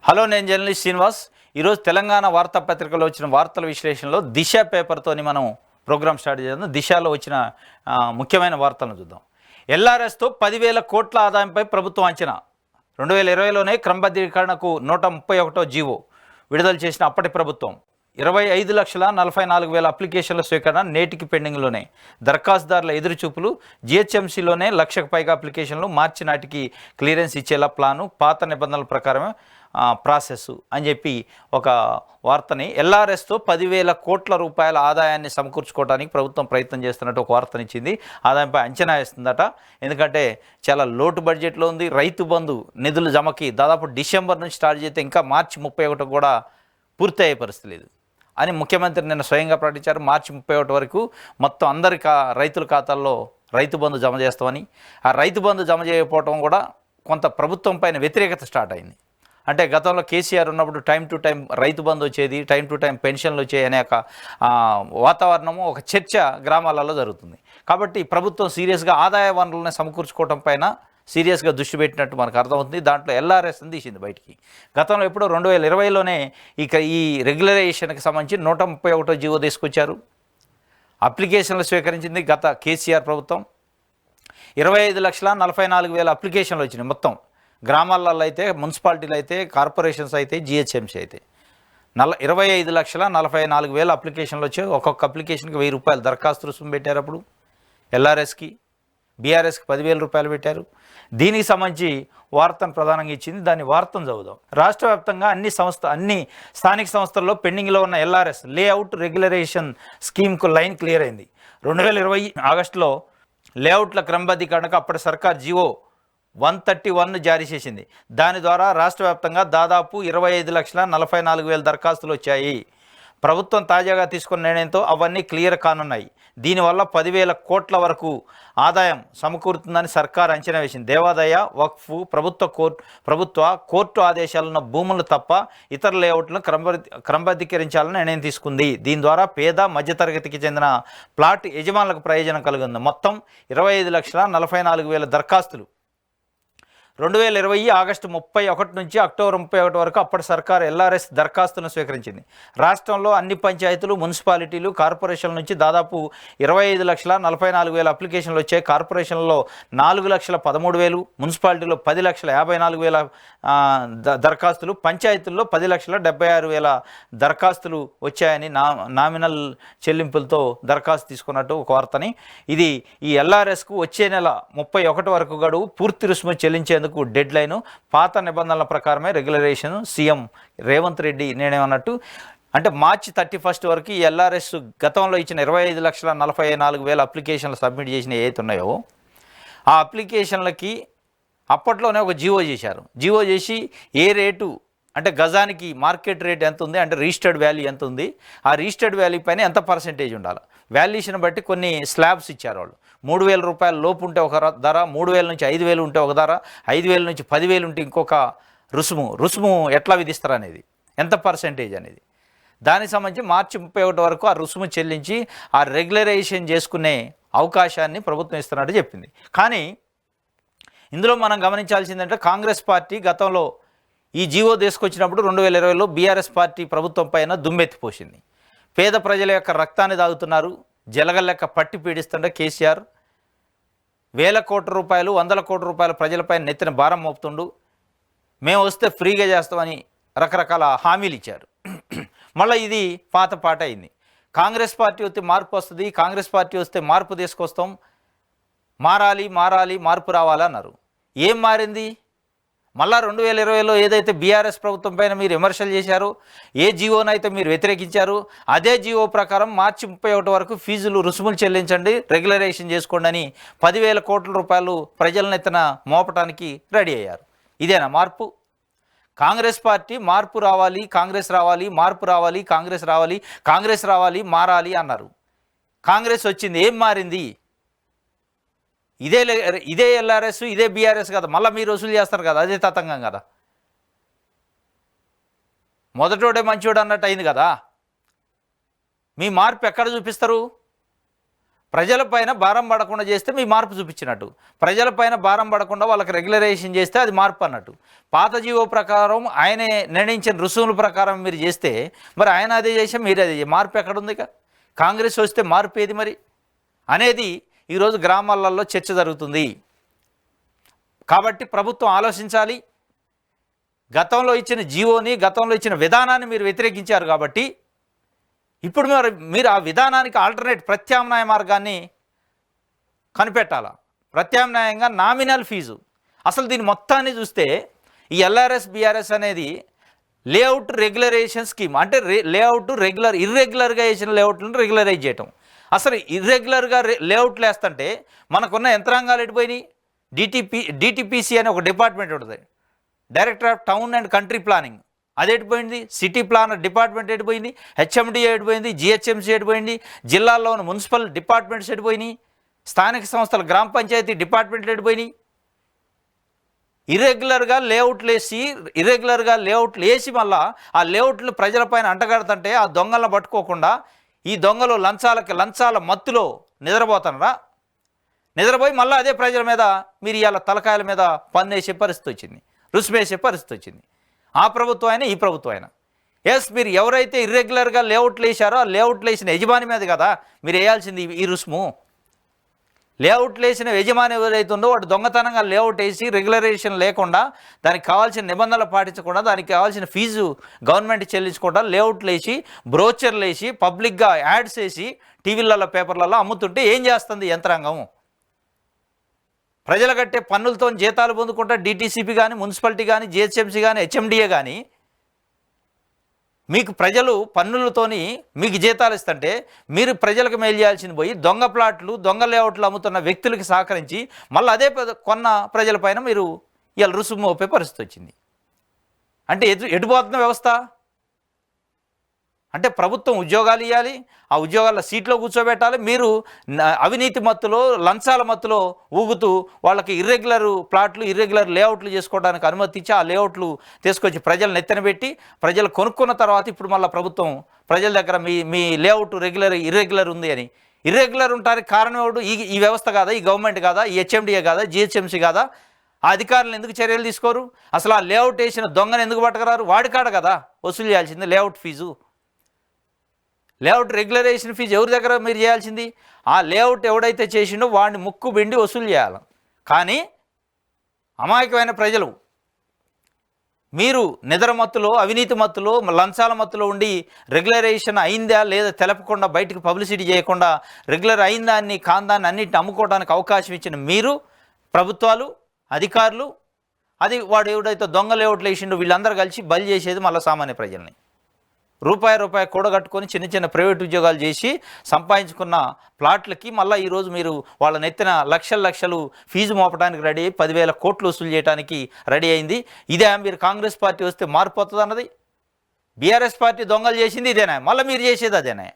Hello, నేను journalist Srinivas. ఈరోజు తెలంగాణ వార్తాపత్రికలో వచ్చిన వార్తల విశ్లేషణలో దిశ పేపర్తోని మనం ప్రోగ్రామ్ స్టార్ట్ చేద్దాం. దిశలో వచ్చిన ముఖ్యమైన వార్తలను చూద్దాం. ఎల్ఆర్ఎస్తో 10,000 కోట్ల ఆదాయంపై ప్రభుత్వం అంచనా. 2020లోనే క్రమబద్ధీకరణకు 131వ జీవో విడుదల చేసిన అప్పటి ప్రభుత్వం 25,44,000 అప్లికేషన్ల స్వీకరణ నేటికి పెండింగ్లోనే. దరఖాస్తుదారుల ఎదురుచూపులు. జిహెచ్ఎంసీలోనే 1,00,000కు పైగా అప్లికేషన్లు మార్చి నాటికి క్లియరెన్స్ ఇచ్చేలా ప్లాను, పాత నిబంధనల ప్రకారమే ప్రాసెస్ అని చెప్పి ఒక వార్తని, ఎల్ఆర్ఎస్తో 10,000 కోట్ల రూపాయల ఆదాయాన్ని సమకూర్చుకోవడానికి ప్రభుత్వం ప్రయత్నం చేస్తున్నట్టు ఒక వార్తనిచ్చింది. ఆదాయంపై అంచనా వేస్తుందట. ఎందుకంటే చాలా లోటు బడ్జెట్లో ఉంది. రైతు బంధు నిధుల జమకి దాదాపు డిసెంబర్ నుంచి స్టార్ట్ చేస్తే ఇంకా మార్చి 31 కూడా పూర్తి అయ్యే పరిస్థితి లేదు అని ముఖ్యమంత్రి నిన్న స్వయంగా ప్రకటించారు. మార్చి 31 వరకు మొత్తం అందరి రైతుల ఖాతాల్లో రైతు బంధు జమ చేస్తామని. ఆ రైతు బంధు జమ చేయకపోవడం కూడా కొంత ప్రభుత్వం పైన వ్యతిరేకత స్టార్ట్ అయింది. అంటే గతంలో కేసీఆర్ ఉన్నప్పుడు time to time Rythu Bandhu వచ్చేది, టైం టు టైం పెన్షన్లు వచ్చేది అనే ఒక వాతావరణము, ఒక చర్చ గ్రామాలలో జరుగుతుంది. కాబట్టి ప్రభుత్వం సీరియస్గా ఆదాయ వనరులను సమకూర్చుకోవడం పైన సీరియస్గా దృష్టి పెట్టినట్టు మనకు అర్థమవుతుంది. దాంట్లో ఎల్ఆర్ఎస్ని తీసింది బయటికి. గతంలో ఎప్పుడో 2020లోనే ఈ రెగ్యులరైజేషన్కి సంబంధించి 131వ జీవో తీసుకొచ్చారు. అప్లికేషన్లు స్వీకరించింది గత కేసీఆర్ ప్రభుత్వం. 25,44,000 అప్లికేషన్లు వచ్చినాయి మొత్తం. గ్రామాలలో అయితే, మున్సిపాలిటీలు అయితే, కార్పొరేషన్స్ అయితే, జిహెచ్ఎంసీ అయితే 25,44,000 అప్లికేషన్లు వచ్చాయి. ఒక్కొక్క అప్లికేషన్కి 1,000 రూపాయలు దరఖాస్తు రుసుము పెట్టారు. అప్పుడు ఎల్ఆర్ఎస్కి, బీఆర్ఎస్కి 10,000 రూపాయలు పెట్టారు. దీనికి సంబంధించి వార్తను ప్రధానంగా ఇచ్చింది. దాని వార్తను చదువుదాం. రాష్ట్ర వ్యాప్తంగా అన్ని స్థానిక సంస్థల్లో పెండింగ్లో ఉన్న ఎల్ఆర్ఎస్ లేఅవుట్ రెగ్యులరైజేషన్ స్కీమ్కు లైన్ క్లియర్ అయింది. 2020 ఆగస్టులో లేఅవుట్ల క్రమబద్ధీకరణకు అప్పటి సర్కార్ జీవో 131 జారీ చేసింది. దాని ద్వారా రాష్ట్ర వ్యాప్తంగా దాదాపు 25,44,000 దరఖాస్తులు వచ్చాయి. ప్రభుత్వం తాజాగా తీసుకున్న నిర్ణయంతో అవన్నీ క్లియర్ కానున్నాయి. దీనివల్ల 10,000 కోట్ల వరకు ఆదాయం సమకూరుతుందని సర్కార్ అంచనా వేసింది. దేవాదాయ, వక్ఫ్, ప్రభుత్వ కోర్టు ఆదేశాలున్న భూములు తప్ప ఇతర లేఅవుట్లను క్రమబద్ధీకరించాలని నిర్ణయం తీసుకుంది. దీని ద్వారా పేద మధ్యతరగతికి చెందిన ప్లాట్ యజమానులకు ప్రయోజనం కలుగుతుంది. మొత్తం 25,44,000 దరఖాస్తులు 2020 ఆగస్టు 31 నుంచి అక్టోబర్ 31 వరకు అప్పటి సర్కారు ఎల్ఆర్ఎస్ దరఖాస్తులను స్వీకరించింది. రాష్ట్రంలో అన్ని పంచాయతీలు, మున్సిపాలిటీలు, కార్పొరేషన్ల నుంచి దాదాపు 25,44,000 అప్లికేషన్లు వచ్చాయి. కార్పొరేషన్లో 4,13,000, మున్సిపాలిటీలో 10,54,000 దరఖాస్తులు, పంచాయతీల్లో 10,76,000 దరఖాస్తులు వచ్చాయని నామినల్ చెల్లింపులతో దరఖాస్తు తీసుకున్నట్టు ఒక వార్తని. ఇది ఈ ఎల్ఆర్ఎస్కు వచ్చే నెల 31 వరకు గడువు. పూర్తి రుసుము చెల్లించేందుకు డెడ్ లైను. పాత నిబంధనల ప్రకారమే రెగ్యులరైజేషన్. సీఎం రేవంత్ రెడ్డి నిర్ణయం అన్నట్టు. అంటే మార్చి 31 వరకు ఈ ఎల్ఆర్ఎస్ గతంలో ఇచ్చిన 25,44,000 అప్లికేషన్లు సబ్మిట్ చేసిన ఏవైతే ఉన్నాయో ఆ అప్లికేషన్లకి అప్పట్లోనే ఒక జీవో చేశారు. జీవో చేసి ఏ రేటు అంటే గజానికి మార్కెట్ రేట్ ఎంత ఉంది, అంటే రిజిస్టర్డ్ వాల్యూ ఎంత ఉంది, ఆ రిజిస్టర్డ్ వాల్యూ పైన ఎంత పర్సెంటేజ్ ఉండాలి, వాల్యుయేషన్ బట్టి కొన్ని స్లాబ్స్ ఇచ్చారు వాళ్ళు. 3,000 రూపాయల లోపు ఉంటే ఒక ధర, 3,000 నుంచి 5,000 ఉంటే ఒక ధర, 5,000 నుంచి 10,000 ఉంటే ఇంకొక రుసుము ఎట్లా విధిస్తారు అనేది, ఎంత పర్సెంటేజ్ అనేది. దానికి సంబంధించి మార్చి 31 వరకు ఆ రుసుము చెల్లించి ఆ రెగ్యులరైజేషన్ చేసుకునే అవకాశాన్ని ప్రభుత్వం ఇస్తున్నట్టు చెప్పింది. కానీ ఇందులో మనం గమనించాల్సిందంటే కాంగ్రెస్ పార్టీ గతంలో ఈ జీవో తీసుకొచ్చినప్పుడు 2020లో బీఆర్ఎస్ పార్టీ ప్రభుత్వం పైన దుమ్మెత్తిపోసింది. పేద ప్రజల యొక్క రక్తాన్ని తాగుతున్నారు, జలగల్లెక్క పట్టి పీడిస్తుంటే కేసీఆర్ 1,000 కోట్ల రూపాయలు, 100 కోట్ల రూపాయల ప్రజలపై నెత్తిన భారం మోపుతుండు, మేము వస్తే ఫ్రీగా చేస్తామని రకరకాల హామీలు ఇచ్చారు. మళ్ళీ ఇది పాత పాట అయింది. కాంగ్రెస్ పార్టీ వస్తే మార్పు వస్తుంది, కాంగ్రెస్ పార్టీ వస్తే మార్పు తీసుకొస్తాం, మారాలి మార్పు రావాలన్నారు. ఏం మారింది? మళ్ళా 2020లో ఏదైతే బీఆర్ఎస్ ప్రభుత్వం పైన మీరు విమర్శలు చేశారో, ఏ జీవోనైతే మీరు వ్యతిరేకించారో అదే జీవో ప్రకారం మార్చి 31 వరకు ఫీజులు రుసుములు చెల్లించండి, రెగ్యులరైజేషన్ చేసుకోండి అని 10,000 కోట్ల రూపాయలు ప్రజలనెత్తన మోపటానికి రెడీ అయ్యారు. ఇదేనా మార్పు? కాంగ్రెస్ పార్టీ మార్పు రావాలి, కాంగ్రెస్ రావాలి, మార్పు రావాలి, కాంగ్రెస్ రావాలి, మారాలి అన్నారు. కాంగ్రెస్ వచ్చింది, ఏం మారింది? ఇదే ఎల్ఆర్ఎస్, ఇదే బీఆర్ఎస్ కదా, మళ్ళీ మీరు వసూలు చేస్తారు కదా, అదే తతంగం కదా. మొదటోడే మంచోడు అన్నట్టు అయింది కదా. మీ మార్పు ఎక్కడ చూపిస్తారు? ప్రజలపైన భారం పడకుండా చేస్తే మీ మార్పు చూపించినట్టు, ప్రజలపైన భారం పడకుండా వాళ్ళకి రెగ్యులరైజేషన్ చేస్తే అది మార్పు అన్నట్టు. పాత జీవో ప్రకారం ఆయనే నిర్ణయించిన రుసుముల ప్రకారం మీరు చేస్తే మరి ఆయన అదే చేసే మీరు అదే మార్పు ఎక్కడుంది? ఇక కాంగ్రెస్ వస్తే మార్పు ఏది మరి అనేది ఈరోజు గ్రామాలలో చర్చ జరుగుతుంది. కాబట్టి ప్రభుత్వం ఆలోచించాలి. గతంలో ఇచ్చిన జీవోని, గతంలో ఇచ్చిన విధానాన్ని మీరు వ్యతిరేకించారు కాబట్టి ఇప్పుడు మీరు ఆ విధానానికి ఆల్టర్నేట్ ప్రత్యామ్నాయ మార్గాన్ని కనిపెట్టాలా. ప్రత్యామ్నాయంగా నామినల్ ఫీజు. అసలు దీని మొత్తాన్ని చూస్తే ఈ ఎల్ఆర్ఎస్ బీఆర్ఎస్ అనేది లేఅవుట్ రెగ్యులరైజేషన్ స్కీమ్. అంటే లేఅవుట్ ఇర్రెగ్యులర్గా వేసిన లేఅవుట్లను రెగ్యులరైజ్ చేయటం. అసలు ఇర్రెగ్యులర్గా లేఅవుట్లు వేస్తుంటే మనకున్న యంత్రాంగాలు ఎడిపోయినాయి. డిటిపిసి అనే ఒక డిపార్ట్మెంట్ ఉంటుంది, director of town and country planning, అది ఎడిపోయింది. సిటీ ప్లానర్ డిపార్ట్మెంట్ ఎడిపోయింది. హెచ్ఎండిఏ ఎడిపోయింది. జిహెచ్ఎంసీ ఎడిపోయింది. జిల్లాల్లో ఉన్న మున్సిపల్ డిపార్ట్మెంట్స్ ఎడిపోయినాయి. స్థానిక సంస్థల గ్రామ పంచాయతీ డిపార్ట్మెంట్లు ఎడిపోయినాయి. ఇర్రెగ్యులర్గా లేఅవుట్లు వేసి మళ్ళా ఆ లేఅవుట్లు ప్రజలపైన అంటగడుతుంటే ఆ దొంగలను పట్టుకోకుండా ఈ దొంగలు లంచాల మత్తులో నిద్రపోతున్నారా? నిద్రపోయి మళ్ళీ అదే ప్రజల మీద మీరు ఇవాళ తలకాయల మీద పన్నేసే పరిస్థితి వచ్చింది, రుసుమేసే పరిస్థితి వచ్చింది. ఆ ప్రభుత్వం అయినా ఈ ప్రభుత్వం అయినా. మీరు ఎవరైతే ఇర్రెగ్యులర్గా లేఅవుట్లు వేసారో ఆ లేఅవుట్లు వేసిన యజమాని మీద కదా మీరు వేయాల్సింది ఈ రుసుము. లేఅవుట్లు వేసిన యజమాని ఎవరైతే ఉందో వాడు దొంగతనంగా లేఅవుట్ వేసి రెగ్యులరైజేషన్ లేకుండా, దానికి కావాల్సిన నిబంధనలు పాటించకుండా, దానికి కావాల్సిన ఫీజు గవర్నమెంట్ చెల్లించకుండా లేఅవుట్లు వేసి, బ్రోచర్లు వేసి, పబ్లిక్గా యాడ్స్ వేసి, టీవీలలో పేపర్లలో అమ్ముతుంటే ఏం చేస్తుంది యంత్రాంగం? ప్రజలు కట్టే పన్నులతో జీతాలు పొందుకుంటా డిటీసీపీ కానీ, మున్సిపాలిటీ కానీ, జిహెచ్ఎంసీ కానీ, హెచ్ఎండిఏ కానీ మీకు ప్రజలు పన్నులతోని మీకు జీతాలు ఇస్తుంటే మీరు ప్రజలకు మేలు చేయాల్సింది పోయి దొంగ ప్లాట్లు, దొంగ లేఅవుట్లు అమ్ముతున్న వ్యక్తులకి సహకరించి మళ్ళీ అదే కొన్న ప్రజలపైన మీరు ఇవాళ రుసుము మోపే పరిస్థితి వచ్చింది. అంటే ఎటుపోతున్న వ్యవస్థ. అంటే ప్రభుత్వం ఉద్యోగాలు ఇవ్వాలి, ఆ ఉద్యోగాల సీట్లో కూర్చోబెట్టాలి. మీరు అవినీతి మత్తులో, లంచాల మత్తులో ఊగుతూ వాళ్ళకి ఇర్రెగ్యులర్ ప్లాట్లు, ఇర్రెగ్యులర్ లేఅవుట్లు చేసుకోవడానికి అనుమతి ఇచ్చి ఆ లేఅవుట్లు తీసుకొచ్చి ప్రజలను ఎత్తనబెట్టి ప్రజలు కొనుక్కున్న తర్వాత ఇప్పుడు మళ్ళీ ప్రభుత్వం ప్రజల దగ్గర మీ లేఅవుట్ ఇర్రెగ్యులర్ ఉంది అని. ఇర్రెగ్యులర్ ఉండడానికి కారణం ఎవడు? ఈ వ్యవస్థ కాదా? ఈ గవర్నమెంట్ కాదా? ఈ హెచ్ఎండిఏ కాదా? జిహెచ్ఎంసీ కాదా? ఆ అధికారులు ఎందుకు చర్యలు తీసుకోరు? అసలు ఆ లేఅవుట్ వేసిన దొంగను ఎందుకు పట్టకరారు? వాడికాడ కదా వసూలు చేయాల్సింది layout fees. Layout regularisation fees ఎవరి దగ్గర మీరు చేయాల్సింది? ఆ లేఅవుట్ ఎవడైతే చేసిండో వాడిని ముక్కు బిండి వసూలు చేయాలి. కానీ అమాయకమైన ప్రజలు మీరు నిద్ర మత్తులో, అవినీతి మత్తులో, లంచాల మత్తులో ఉండి రెగ్యులరైజేషన్ అయిందా లేదా తెలపకుండా, బయటకు పబ్లిసిటీ చేయకుండా రెగ్యులర్ అయిందాన్ని కాందాన్ని అన్నింటిని అమ్ముకోవడానికి అవకాశం ఇచ్చిన మీరు, ప్రభుత్వాలు, అధికారులు, అది వాడు ఎవడైతే దొంగ లేఅవుట్లు వేసిండో వీళ్ళందరూ కలిసి బలి చేసేది మళ్ళీ సామాన్య ప్రజల్ని. రూపాయి కూడగట్టుకొని చిన్న చిన్న ప్రైవేట్ ఉద్యోగాలు చేసి సంపాదించుకున్న ప్లాట్లకి మళ్ళీ ఈరోజు మీరు వాళ్ళ నెత్తిన లక్షలు ఫీజు మోపడానికి రెడీ అయ్యి 10,000 కోట్లు వసూలు చేయడానికి రెడీ అయింది. ఇదే మీరు కాంగ్రెస్ పార్టీ వస్తే మారిపోతుంది అన్నది. బీఆర్ఎస్ పార్టీ దొంగలు చేసింది ఇదేనా, మళ్ళీ మీరు చేసేది అదేనా?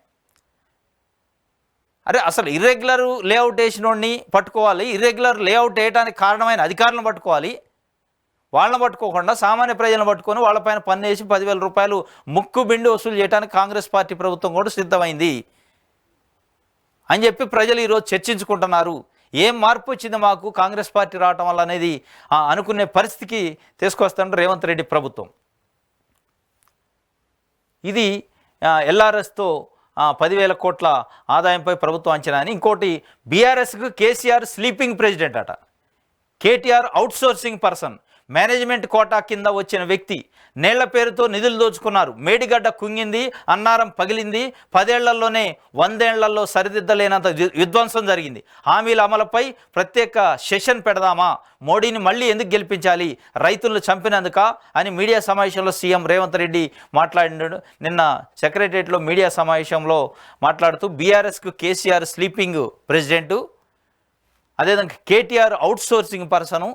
అరే అసలు ఇర్రెగ్యులర్ లేఅవుట్ వేసినోడిని పట్టుకోవాలి, ఇర్రెగ్యులర్ లేఅవుట్ వేయడానికి కారణమైన అధికారులను పట్టుకోవాలి. వాళ్ళని పట్టుకోకుండా సామాన్య ప్రజలను పట్టుకొని వాళ్ళపైన పన్నేసి 10,000 రూపాయలు ముక్కు బిండి వసూలు చేయడానికి కాంగ్రెస్ పార్టీ ప్రభుత్వం కూడా సిద్ధమైంది అని చెప్పి ప్రజలు ఈరోజు చర్చించుకుంటున్నారు. ఏం మార్పు వచ్చింది మాకు కాంగ్రెస్ పార్టీ రావటం వల్ల అనేది అనుకునే పరిస్థితికి తీసుకొస్తాడు రేవంత్ రెడ్డి ప్రభుత్వం. ఇది ఎల్ఆర్ఎస్తో 10,000 కోట్ల ఆదాయంపై ప్రభుత్వం అంచనా అని. ఇంకోటి బీఆర్ఎస్కు కేసీఆర్ స్లీపింగ్ ప్రెసిడెంట్ అట. KTR outsourcing person, management quota కింద వచ్చిన వ్యక్తి. నేళ్ల పేరుతో నిధులు దోచుకున్నారు. మేడిగడ్డ కుంగింది, అన్నారం పగిలింది. 10 ఏళ్లలోనే 100 ఏళ్లలో సరిదిద్దలేనంత విధ్వంసం జరిగింది. హామీల అమలుపై ప్రత్యేక సెషన్ పెడదామా? మోడీని మళ్ళీ ఎందుకు గెలిపించాలి? రైతులను చంపినందుక అని మీడియా సమావేశంలో సీఎం రేవంత్ రెడ్డి మాట్లాడినాడు. నిన్న సెక్రటరియట్లో మీడియా సమావేశంలో మాట్లాడుతూ బీఆర్ఎస్కు కేసీఆర్ స్లీపింగ్ ప్రెసిడెంటు, అదేవిధంగా కేటీఆర్ అవుట్సోర్సింగ్ పర్సను,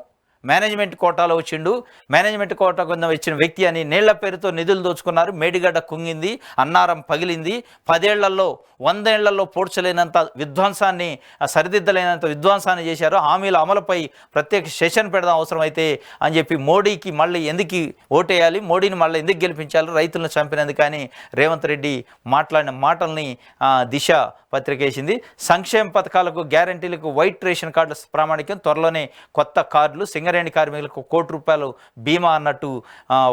మేనేజ్మెంట్ కోటాలో వచ్చిండు, మేనేజ్మెంట్ కోటా కింద వచ్చిన వ్యక్తి అని నీళ్ల పేరుతో నిధులు దోచుకున్నారు. మేడిగడ్డ కుంగింది, అన్నారం పగిలింది. 10 ఏళ్లలో 100 ఏళ్లలో పోడ్చలేనంత విధ్వంసాన్ని, సరిదిద్దలేనంత విధ్వంసాన్ని చేశారు. హామీల అమలుపై ప్రత్యేక సెషన్ పెడదాం అవసరమైతే అని చెప్పి మోడీకి మళ్ళీ ఎందుకు ఓటేయాలి, మోడీని మళ్ళీ ఎందుకు గెలిపించాలి, రైతులను చంపినందుకు కానీ రేవంత్ రెడ్డి మాట్లాడిన మాటల్ని దిశ పత్రిక వేసింది. సంక్షేమ పథకాలకు, గ్యారంటీలకు వైట్ రేషన్ కార్డుల ప్రామాణికం, త్వరలోనే కొత్త కార్డులు, సింగరేణి కార్మికులకు ₹1 బీమా అన్నట్టు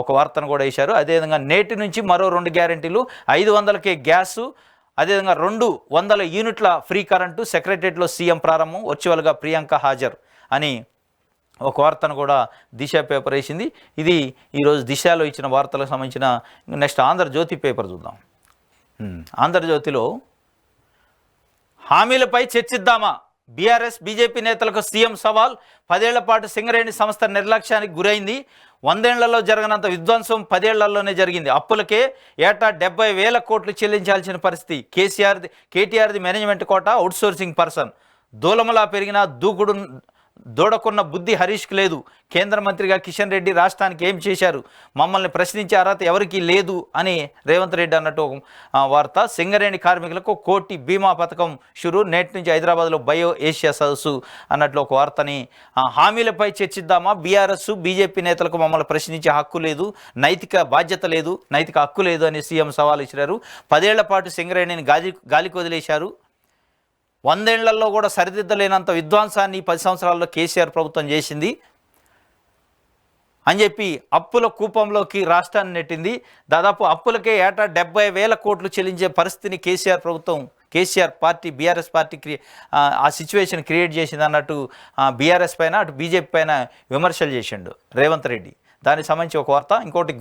ఒక వార్తను కూడా వేశారు. అదేవిధంగా నేటి నుంచి మరో 2 గ్యారంటీలు, 500కే గ్యాసు, అదేవిధంగా 200 యూనిట్ల ఫ్రీ కరెంటు, సెక్రటరియట్లో సీఎం ప్రారంభం, వర్చువల్గా ప్రియాంక హాజరు అని ఒక వార్తను కూడా దిశ పేపర్ వేసింది. ఇది ఈరోజు దిశలో ఇచ్చిన వార్తలకు సంబంధించిన. నెక్స్ట్ ఆంధ్రజ్యోతి పేపర్ చూద్దాం. ఆంధ్రజ్యోతిలో హామీలపై చర్చిద్దామా, బీఆర్ఎస్ బీజేపీ నేతలకు సీఎం సవాల్, 10 ఏళ్ల పాటు సింగరేణి సంస్థ నిర్లక్ష్యానికి గురైంది, 100 ఏళ్లలో జరగనంత విధ్వంసం 10 ఏళ్లలోనే జరిగింది, అప్పులకే ఏటా 70,000 కోట్లు చెల్లించాల్సిన పరిస్థితి, కేటీఆర్ది మేనేజ్మెంట్ కోట, అవుట్సోర్సింగ్ పర్సన్, దూలమలా పెరిగిన దూడకున్న బుద్ధి హరీష్కి లేదు, కేంద్ర మంత్రిగా కిషన్ రెడ్డి రాష్ట్రానికి ఏం చేశారు, మమ్మల్ని ప్రశ్నించే అర్హత ఎవరికీ లేదు అని రేవంత్ రెడ్డి అన్నట్టు వార్త. సింగరేణి కార్మికులకు 1 కోటి బీమా పథకం షురు, నేటి నుంచి హైదరాబాద్లో బయో ఏషియా సదస్సు అన్నట్లు ఒక వార్తని. హామీలపై చర్చిద్దామా, బీఆర్ఎస్ బీజేపీ నేతలకు మమ్మల్ని ప్రశ్నించే హక్కు లేదు, నైతిక బాధ్యత లేదు, నైతిక హక్కు లేదు అని సీఎం సవాల్ ఇచ్చారు. 10 ఏళ్ల పాటు సింగరేణిని గాలికి వదిలేశారు, 100 ఏళ్లలో కూడా సరిదిద్దలేనంత విధ్వంసాన్ని 10 సంవత్సరాల్లో కేసీఆర్ ప్రభుత్వం చేసింది అని చెప్పి అప్పుల కూపంలోకి రాష్ట్రాన్ని నెట్టింది. దాదాపు అప్పులకే ఏటా 70,000 కోట్లు చెల్లించే పరిస్థితిని కేసీఆర్ పార్టీ, బీఆర్ఎస్ పార్టీ ఆ సిచ్యువేషన్ క్రియేట్ చేసింది అన్నట్టు బీఆర్ఎస్ పైన, అటు బీజేపీ పైన విమర్శలు చేసిండు రేవంత్ రెడ్డి. దానికి సంబంధించి ఒక వార్త. ఇంకోటి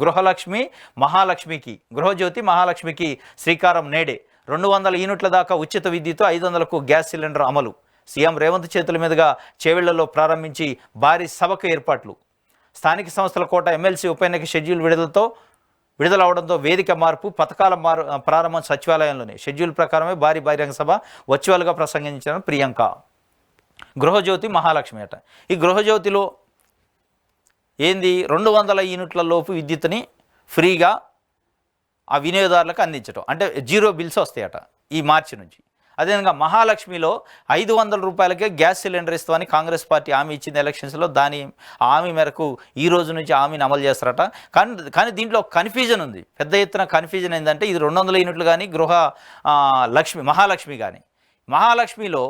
గృహజ్యోతి మహాలక్ష్మికి శ్రీకారం నేడే, 200 యూనిట్ల దాకా ఉచిత విద్యుత్, 500కు గ్యాస్ సిలిండర్ అమలు, సీఎం రేవంత్ చేతుల మీదుగా చేవెళ్లలో ప్రారంభించి భారీ సభకు ఏర్పాట్లు, స్థానిక సంస్థల కోట, ఎమ్మెల్సీ ఉప ఎన్నిక షెడ్యూల్ విడుదలవడంతో వేదిక మార్పు, పథకాల ప్రారంభం సచివాలయంలోనే, షెడ్యూల్ ప్రకారమే భారీ బహిరంగ సభ, వర్చువల్గా ప్రసంగించిన ప్రియాంక. గృహజ్యోతి మహాలక్ష్మి అట. ఈ గృహజ్యోతిలో ఏంది, 200 యూనిట్ల లోపు విద్యుత్తుని ఫ్రీగా ఆ వినియోగదారులకు అందించడం, అంటే 0 బిల్స్ వస్తాయట ఈ మార్చి నుంచి. అదేవిధంగా మహాలక్ష్మిలో ₹500కే గ్యాస్ సిలిండర్ ఇస్తామని కాంగ్రెస్ పార్టీ హామీ ఇచ్చింది ఎలక్షన్స్లో. దాని హామీ మేరకు ఈ రోజు నుంచి హామీని అమలు చేస్తారట. కానీ దీంట్లో కన్ఫ్యూజన్ ఉంది, పెద్ద ఎత్తున కన్ఫ్యూజన్ ఏంటంటే ఇది 200 యూనిట్లు కానీ మహాలక్ష్మి కానీ, మహాలక్ష్మిలో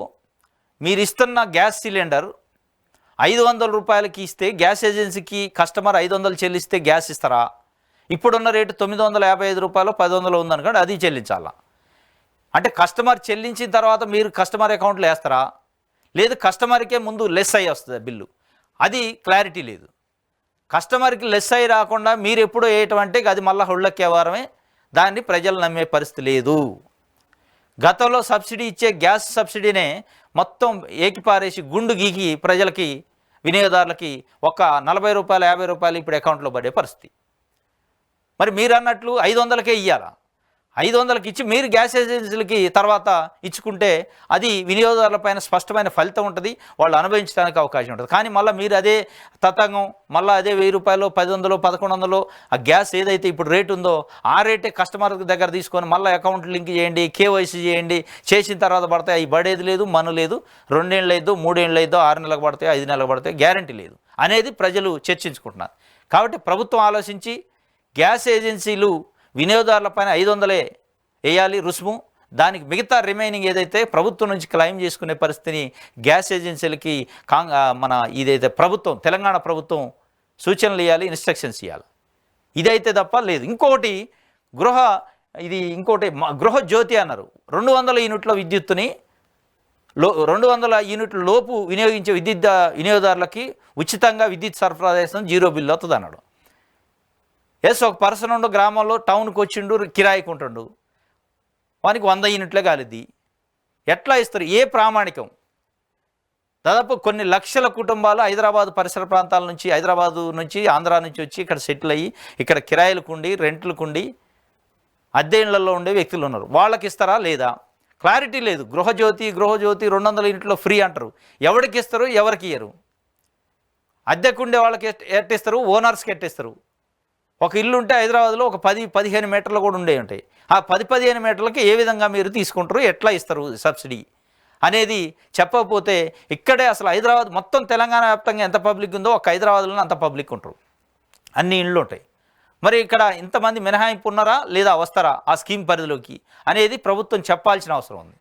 మీరు ఇస్తున్న గ్యాస్ సిలిండర్ ₹500 ఇస్తే గ్యాస్ ఏజెన్సీకి కస్టమర్ 500 చెల్లిస్తే గ్యాస్ ఇస్తారా? ఇప్పుడున్న రేటు ₹955 1000 ఉందనుకోండి, అది చెల్లించాలా? అంటే కస్టమర్ చెల్లించిన తర్వాత మీరు కస్టమర్ అకౌంట్లో వేస్తారా, లేదు కస్టమర్కే ముందు లెస్ అయ్యి వస్తుంది బిల్లు? అది క్లారిటీ లేదు. కస్టమర్కి లెస్ అయ్యి రాకుండా మీరు ఎప్పుడో వేయటం అంటే అది మళ్ళీ హుళ్ళకే వారమే, దాన్ని ప్రజలు నమ్మే పరిస్థితి లేదు. గతంలో సబ్సిడీ ఇచ్చే గ్యాస్ సబ్సిడీనే మొత్తం ఏకిపారేసి గుండు గీకి ప్రజలకి, వినియోగదారులకి ఒక ₹40 ₹50 ఇప్పుడు అకౌంట్లో పడే పరిస్థితి. మరి మీరు అన్నట్లు 500కే ఇవ్వాలా? 500కి ఇచ్చి మీరు గ్యాస్ ఏజెన్సీలకి తర్వాత ఇచ్చుకుంటే అది వినియోగదారులపైన స్పష్టమైన ఫలితం ఉంటుంది, వాళ్ళు అనుభవించడానికి అవకాశం ఉంటుంది. కానీ మళ్ళీ మీరు అదే తతంగం, మళ్ళీ అదే ₹1000 1000 1100 ఆ గ్యాస్ ఏదైతే ఇప్పుడు రేటు ఉందో ఆ రేటే కస్టమర్ దగ్గర తీసుకొని మళ్ళీ అకౌంట్ లింక్ చేయండి, కేవైసీ చేయండి, చేసిన తర్వాత పడతాయి. అవి పడేది లేదు, మను లేదు, 2 ఏళ్ళు అయిద్దో 3 ఏళ్ళు అయిద్దో 6 నెలలకు పడతాయి 5 నెలలకు పడతాయి, గ్యారంటీ లేదు అనేది ప్రజలు చర్చించుకుంటున్నారు. కాబట్టి ప్రభుత్వం ఆలోచించి గ్యాస్ ఏజెన్సీలు వినియోగదారులపైన 500 వేయాలి రుసుము, దానికి మిగతా రిమైనింగ్ ఏదైతే ప్రభుత్వం నుంచి క్లెయిమ్ చేసుకునే పరిస్థితిని గ్యాస్ ఏజెన్సీలకి ఇదైతే తెలంగాణ ప్రభుత్వం సూచనలు ఇవ్వాలి, ఇన్స్ట్రక్షన్స్ ఇవ్వాలి. ఇదైతే తప్ప లేదు. ఇంకొకటి గృహజ్యోతి అన్నారు. 200 యూనిట్ల విద్యుత్తుని 200 యూనిట్ల లోపు వినియోగించే వినియోగదారులకి ఉచితంగా విద్యుత్ సరఫరా చేస్తాం, 0 బిల్లు అవుతుంది అన్నాడు. ఒక పర్సన్ ఉండు గ్రామంలో టౌన్కి వచ్చిండు, కిరాయికి ఉంటుండు, వానికి 100 యూనిట్లే కాలిద్ది. ఎట్లా ఇస్తారు? ఏ ప్రామాణికం? దాదాపు కొన్ని లక్షల కుటుంబాలు హైదరాబాద్ పరిసర ప్రాంతాల నుంచి, హైదరాబాదు నుంచి, ఆంధ్రా నుంచి వచ్చి ఇక్కడ సెటిల్ అయ్యి ఇక్కడ కిరాయిలకుండి, రెంట్లకుండి, అద్దె ఇళ్లలో ఉండే వ్యక్తులు ఉన్నారు. వాళ్ళకి ఇస్తారా లేదా? క్లారిటీ లేదు. గృహజ్యోతి 200 యూనిట్లో ఫ్రీ అంటారు. ఎవరికి ఇస్తారు, ఎవరికి ఇయ్యరు? అద్దెకుండే వాళ్ళకి ఎట్టిస్తారు, ఓనర్స్కి ఎట్టిస్తారు. ఒక ఇల్లు ఉంటే హైదరాబాద్లో ఒక 10-15 మీటర్లు కూడా ఉండే ఉంటాయి. ఆ 10-15 మీటర్లకి ఏ విధంగా మీరు తీసుకుంటారు, ఎట్లా ఇస్తారు సబ్సిడీ అనేది చెప్పకపోతే ఇక్కడే అసలు హైదరాబాద్ మొత్తం తెలంగాణ వ్యాప్తంగా ఎంత పబ్లిక్ ఉందో ఒక హైదరాబాద్లోనే అంత పబ్లిక్ ఉంటారు, అన్ని ఇళ్ళు ఉంటాయి. మరి ఇక్కడ ఇంతమంది మినహాయింపు ఉన్నారా లేదా, వస్తారా ఆ స్కీమ్ పరిధిలోకి అనేది ప్రభుత్వం చెప్పాల్సిన అవసరం ఉంది.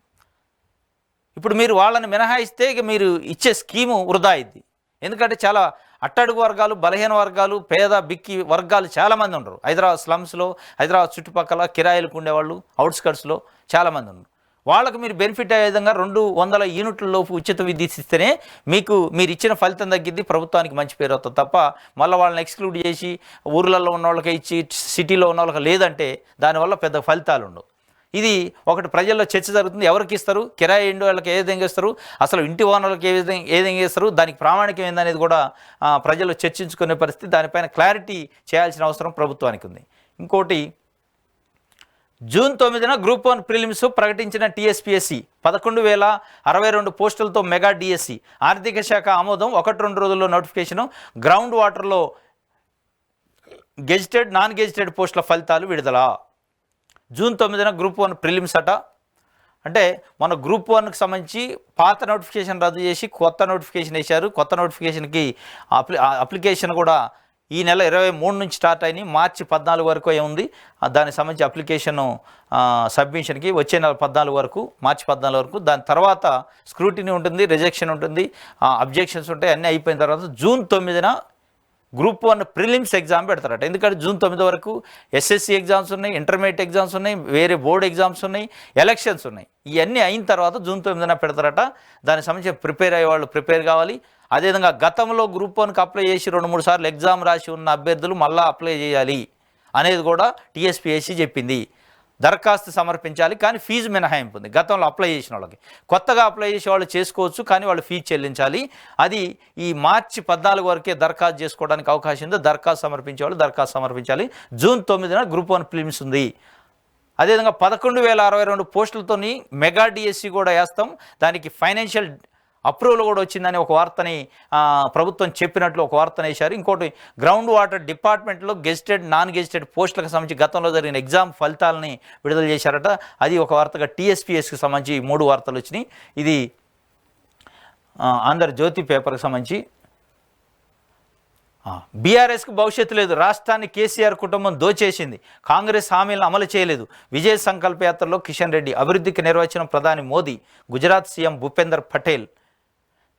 ఇప్పుడు మీరు వాళ్ళని మినహాయిస్తే ఇక మీరు ఇచ్చే స్కీము వృధా అయింది. ఎందుకంటే చాలా అట్టడుగు వర్గాలు, బలహీన వర్గాలు, పేద బిక్కి వర్గాలు చాలామంది ఉండరు హైదరాబాద్ స్లమ్స్లో, హైదరాబాద్ చుట్టుపక్కల కిరాయిలకు ఉండేవాళ్ళు, అవుట్స్కట్స్లో చాలామంది ఉన్నారు. వాళ్ళకు మీరు బెనిఫిట్ అయ్యే విధంగా 200 యూనిట్లలోపు ఉచిత విద్యుత్ ఇస్తేనే మీరు ఇచ్చిన ఫలితం తగ్గిద్ది, ప్రభుత్వానికి మంచి పేరు అవుతుంది తప్ప మళ్ళీ వాళ్ళని ఎక్స్క్లూడ్ చేసి ఊర్లలో ఉన్న వాళ్ళకి ఇచ్చి సిటీలో ఉన్న వాళ్ళకి లేదంటే దానివల్ల పెద్ద ఫలితాలు ఉండవు. ఇది ఒకటి ప్రజల్లో చర్చ జరుగుతుంది. ఎవరికి ఇస్తారు, కిరాయి ఇంటి వాళ్ళకి ఏ విధంగా ఇస్తారు, అసలు ఇంటి ఓనర్లకు ఏ విధంగా ఇస్తారు, దానికి ప్రామాణికం ఏందనేది కూడా ప్రజలు చర్చించుకునే పరిస్థితి. దానిపైన క్లారిటీ చేయాల్సిన అవసరం ప్రభుత్వానికి ఉంది. ఇంకోటి, జూన్ 9న గ్రూప్ 1 ప్రిలిమ్స్ ప్రకటించిన టీఎస్పీఎస్సీ 11,062 పోస్టులతో మెగా డిఎస్సి. ఆర్థిక శాఖ ఆమోదం, 1-2 రోజుల్లో నోటిఫికేషను. గ్రౌండ్ వాటర్లో గెజిటెడ్, నాన్ గెజిటెడ్ పోస్టుల ఫలితాలు విడుదల. జూన్ 9న గ్రూప్ 1 ప్రిలిమ్స్ అట. అంటే మన గ్రూప్ 1కి సంబంధించి పాత నోటిఫికేషన్ రద్దు చేసి కొత్త నోటిఫికేషన్ వేశారు. కొత్త నోటిఫికేషన్కి అప్లికేషన్ కూడా ఈ నెల 23 నుంచి స్టార్ట్ అయినాయి. మార్చి 14 వరకు ఉంది దానికి సంబంధించి అప్లికేషను సబ్మిషన్కి. వచ్చే నెల 14 వరకు, మార్చి 14 వరకు. దాని తర్వాత స్క్రూటినీ ఉంటుంది, రిజెక్షన్ ఉంటుంది, అబ్జెక్షన్స్ ఉంటాయి. అన్నీ అయిపోయిన తర్వాత జూన్ 9న గ్రూప్ 1 ప్రిలిమ్స్ ఎగ్జామ్ పెడతారట. ఎందుకంటే జూన్ 9 వరకు ఎస్ఎస్సి ఎగ్జామ్స్ ఉన్నాయి, ఇంటర్మీడియట్ ఎగ్జామ్స్ ఉన్నాయి, వేరే బోర్డు ఎగ్జామ్స్ ఉన్నాయి, ఎలక్షన్స్ ఉన్నాయి. ఇవన్నీ అయిన తర్వాత జూన్ 9న పెడతారట. దానికి సంబంధించి ప్రిపేర్ అయ్యే వాళ్ళు ప్రిపేర్ కావాలి. అదేవిధంగా గతంలో గ్రూప్ 1కి అప్లై చేసి 2-3 సార్లు ఎగ్జామ్ రాసి ఉన్న అభ్యర్థులు మళ్ళీ అప్లై చేయాలి అనేది కూడా టీఎస్పీఎస్సీ చెప్పింది. దరఖాస్తు సమర్పించాలి, కానీ ఫీజు మినహాయింపు ఉంది గతంలో అప్లై చేసిన వాళ్ళకి. కొత్తగా అప్లై చేసే వాళ్ళు చేసుకోవచ్చు, కానీ వాళ్ళు ఫీజు చెల్లించాలి. అది ఈ మార్చి 14 వరకే దరఖాస్తు చేసుకోవడానికి అవకాశం ఉంది. దరఖాస్తు సమర్పించే వాళ్ళు దరఖాస్తు సమర్పించాలి. జూన్ 9న గ్రూప్ 1 ప్రిలిమ్స్ ఉంది. అదేవిధంగా 11,062 పోస్టులతోని మెగా డిఎస్సి కూడా వేస్తాం. దానికి ఫైనాన్షియల్ అప్రూవల్ కూడా వచ్చిందని ఒక వార్తని ప్రభుత్వం చెప్పినట్లు ఒక వార్తను వేశారు. ఇంకోటి, గ్రౌండ్ వాటర్ డిపార్ట్మెంట్లో గెజిటెడ్, నాన్ గెజిటెడ్ పోస్టులకు సంబంధించి గతంలో జరిగిన ఎగ్జామ్ ఫలితాలని విడుదల చేశారట. అది ఒక వార్తగా టీఎస్పీఎస్కి సంబంధించి 3 వార్తలు వచ్చినాయి. ఇది ఆంధ్రజ్యోతి పేపర్కి సంబంధించి. బీఆర్ఎస్కు భవిష్యత్తు లేదు, రాష్ట్రాన్ని కేసీఆర్ కుటుంబం దోచేసింది, కాంగ్రెస్ హామీలను అమలు చేయలేదు. విజయ్ సంకల్ప యాత్రలో కిషన్ రెడ్డి. అభివృద్ధికి నిర్వచనం ప్రధాని మోదీ. గుజరాత్ సీఎం భూపేందర్ పటేల్.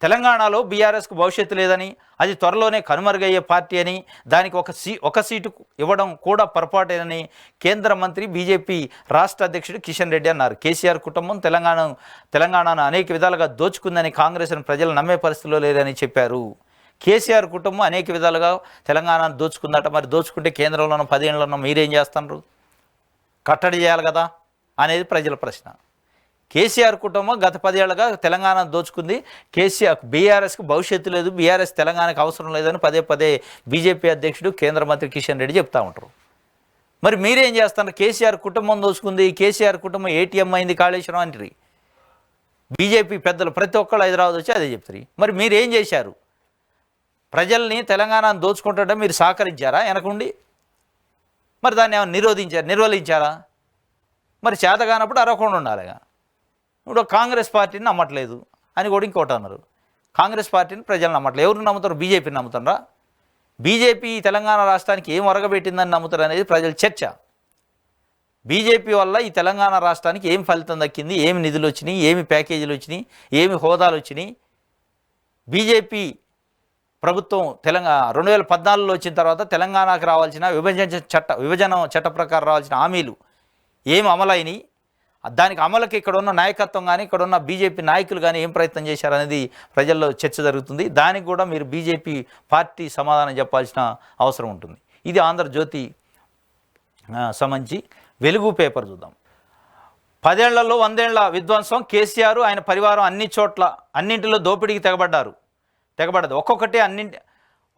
తెలంగాణలో బీఆర్ఎస్కు భవిష్యత్తు లేదని, అది త్వరలోనే కనుమరుగయ్యే పార్టీ అని, దానికి ఒక సీటు ఇవ్వడం కూడా పొరపాటేనని కేంద్ర మంత్రి బీజేపీ రాష్ట్ర అధ్యక్షుడు కిషన్ రెడ్డి అన్నారు. కేసీఆర్ కుటుంబం తెలంగాణను అనేక విధాలుగా దోచుకుందని కాంగ్రెస్ను ప్రజలు నమ్మే పరిస్థితిలో లేదని చెప్పారు. కేసీఆర్ కుటుంబం అనేక విధాలుగా తెలంగాణను దోచుకుందట. మరి దోచుకుంటే కేంద్రంలో ఉన్న 10 ఏళ్ళలో మీరేం చేస్తున్నారు? కట్టడి చేయాలి కదా అనేది ప్రజల ప్రశ్న. కేసీఆర్ కుటుంబం గత 10 ఏళ్ళుగా తెలంగాణ దోచుకుంది. బీఆర్ఎస్కు భవిష్యత్తు లేదు, బీఆర్ఎస్ తెలంగాణకు అవసరం లేదని పదే బీజేపీ అధ్యక్షుడు కేంద్ర మంత్రి కిషన్ రెడ్డి చెప్తా ఉంటారు. మరి మీరేం చేస్తున్నారు? కేసీఆర్ కుటుంబం దోచుకుంది, కేసీఆర్ కుటుంబం ఏటీఎం అయింది కాళేశ్వరం అంటారు బీజేపీ పెద్దలు. ప్రతి ఒక్కళ్ళు హైదరాబాద్ వచ్చి అదే చెప్తారు. మరి మీరేం చేశారు? ప్రజల్ని తెలంగాణను దోచుకుంటుంటే మీరు సహకరించారా వెనకుండి? మరి దాన్ని ఏమైనా నిర్వహించారా? మరి చేతగానప్పుడు అరవకుండా ఉండాలిగా. ఇప్పుడు కాంగ్రెస్ పార్టీని నమ్మట్లేదు అని కూడా ఇంకోటి అన్నారు. కాంగ్రెస్ పార్టీని ప్రజలు నమ్మట్లేదు. ఎవరు నమ్ముతారు? బీజేపీని నమ్ముతారా? బీజేపీ తెలంగాణ రాష్ట్రానికి ఏం ఒరగబెట్టిందని నమ్ముతారు అనేది ప్రజల చర్చ. బీజేపీ వల్ల ఈ తెలంగాణ రాష్ట్రానికి ఏం ఫలితం దక్కింది, ఏమి నిధులు వచ్చినాయి, ఏమి ప్యాకేజీలు వచ్చినాయి, ఏమి హోదాలు వచ్చినాయి. బీజేపీ ప్రభుత్వం 2014లో వచ్చిన తర్వాత తెలంగాణకు రావాల్సిన విభజన చట్ట ప్రకారం రావాల్సిన హామీలు ఏమి అమలైనవి, దానికి అమలుకి ఇక్కడ ఉన్న నాయకత్వం కానీ ఇక్కడ ఉన్న బీజేపీ నాయకులు కానీ ఏం ప్రయత్నం చేశారనేది ప్రజల్లో చర్చ జరుగుతుంది. దానికి కూడా మీరు బీజేపీ పార్టీ సమాధానం చెప్పాల్సిన అవసరం ఉంటుంది. ఇది ఆంధ్రజ్యోతి సంబంధించి. వెలుగు పేపర్ చూద్దాం. 10 ఏళ్లలో 100 ఏళ్ల విధ్వంసం, కేసీఆర్ ఆయన పరివారం అన్నింటిలో దోపిడీకి తెగబడ్డది.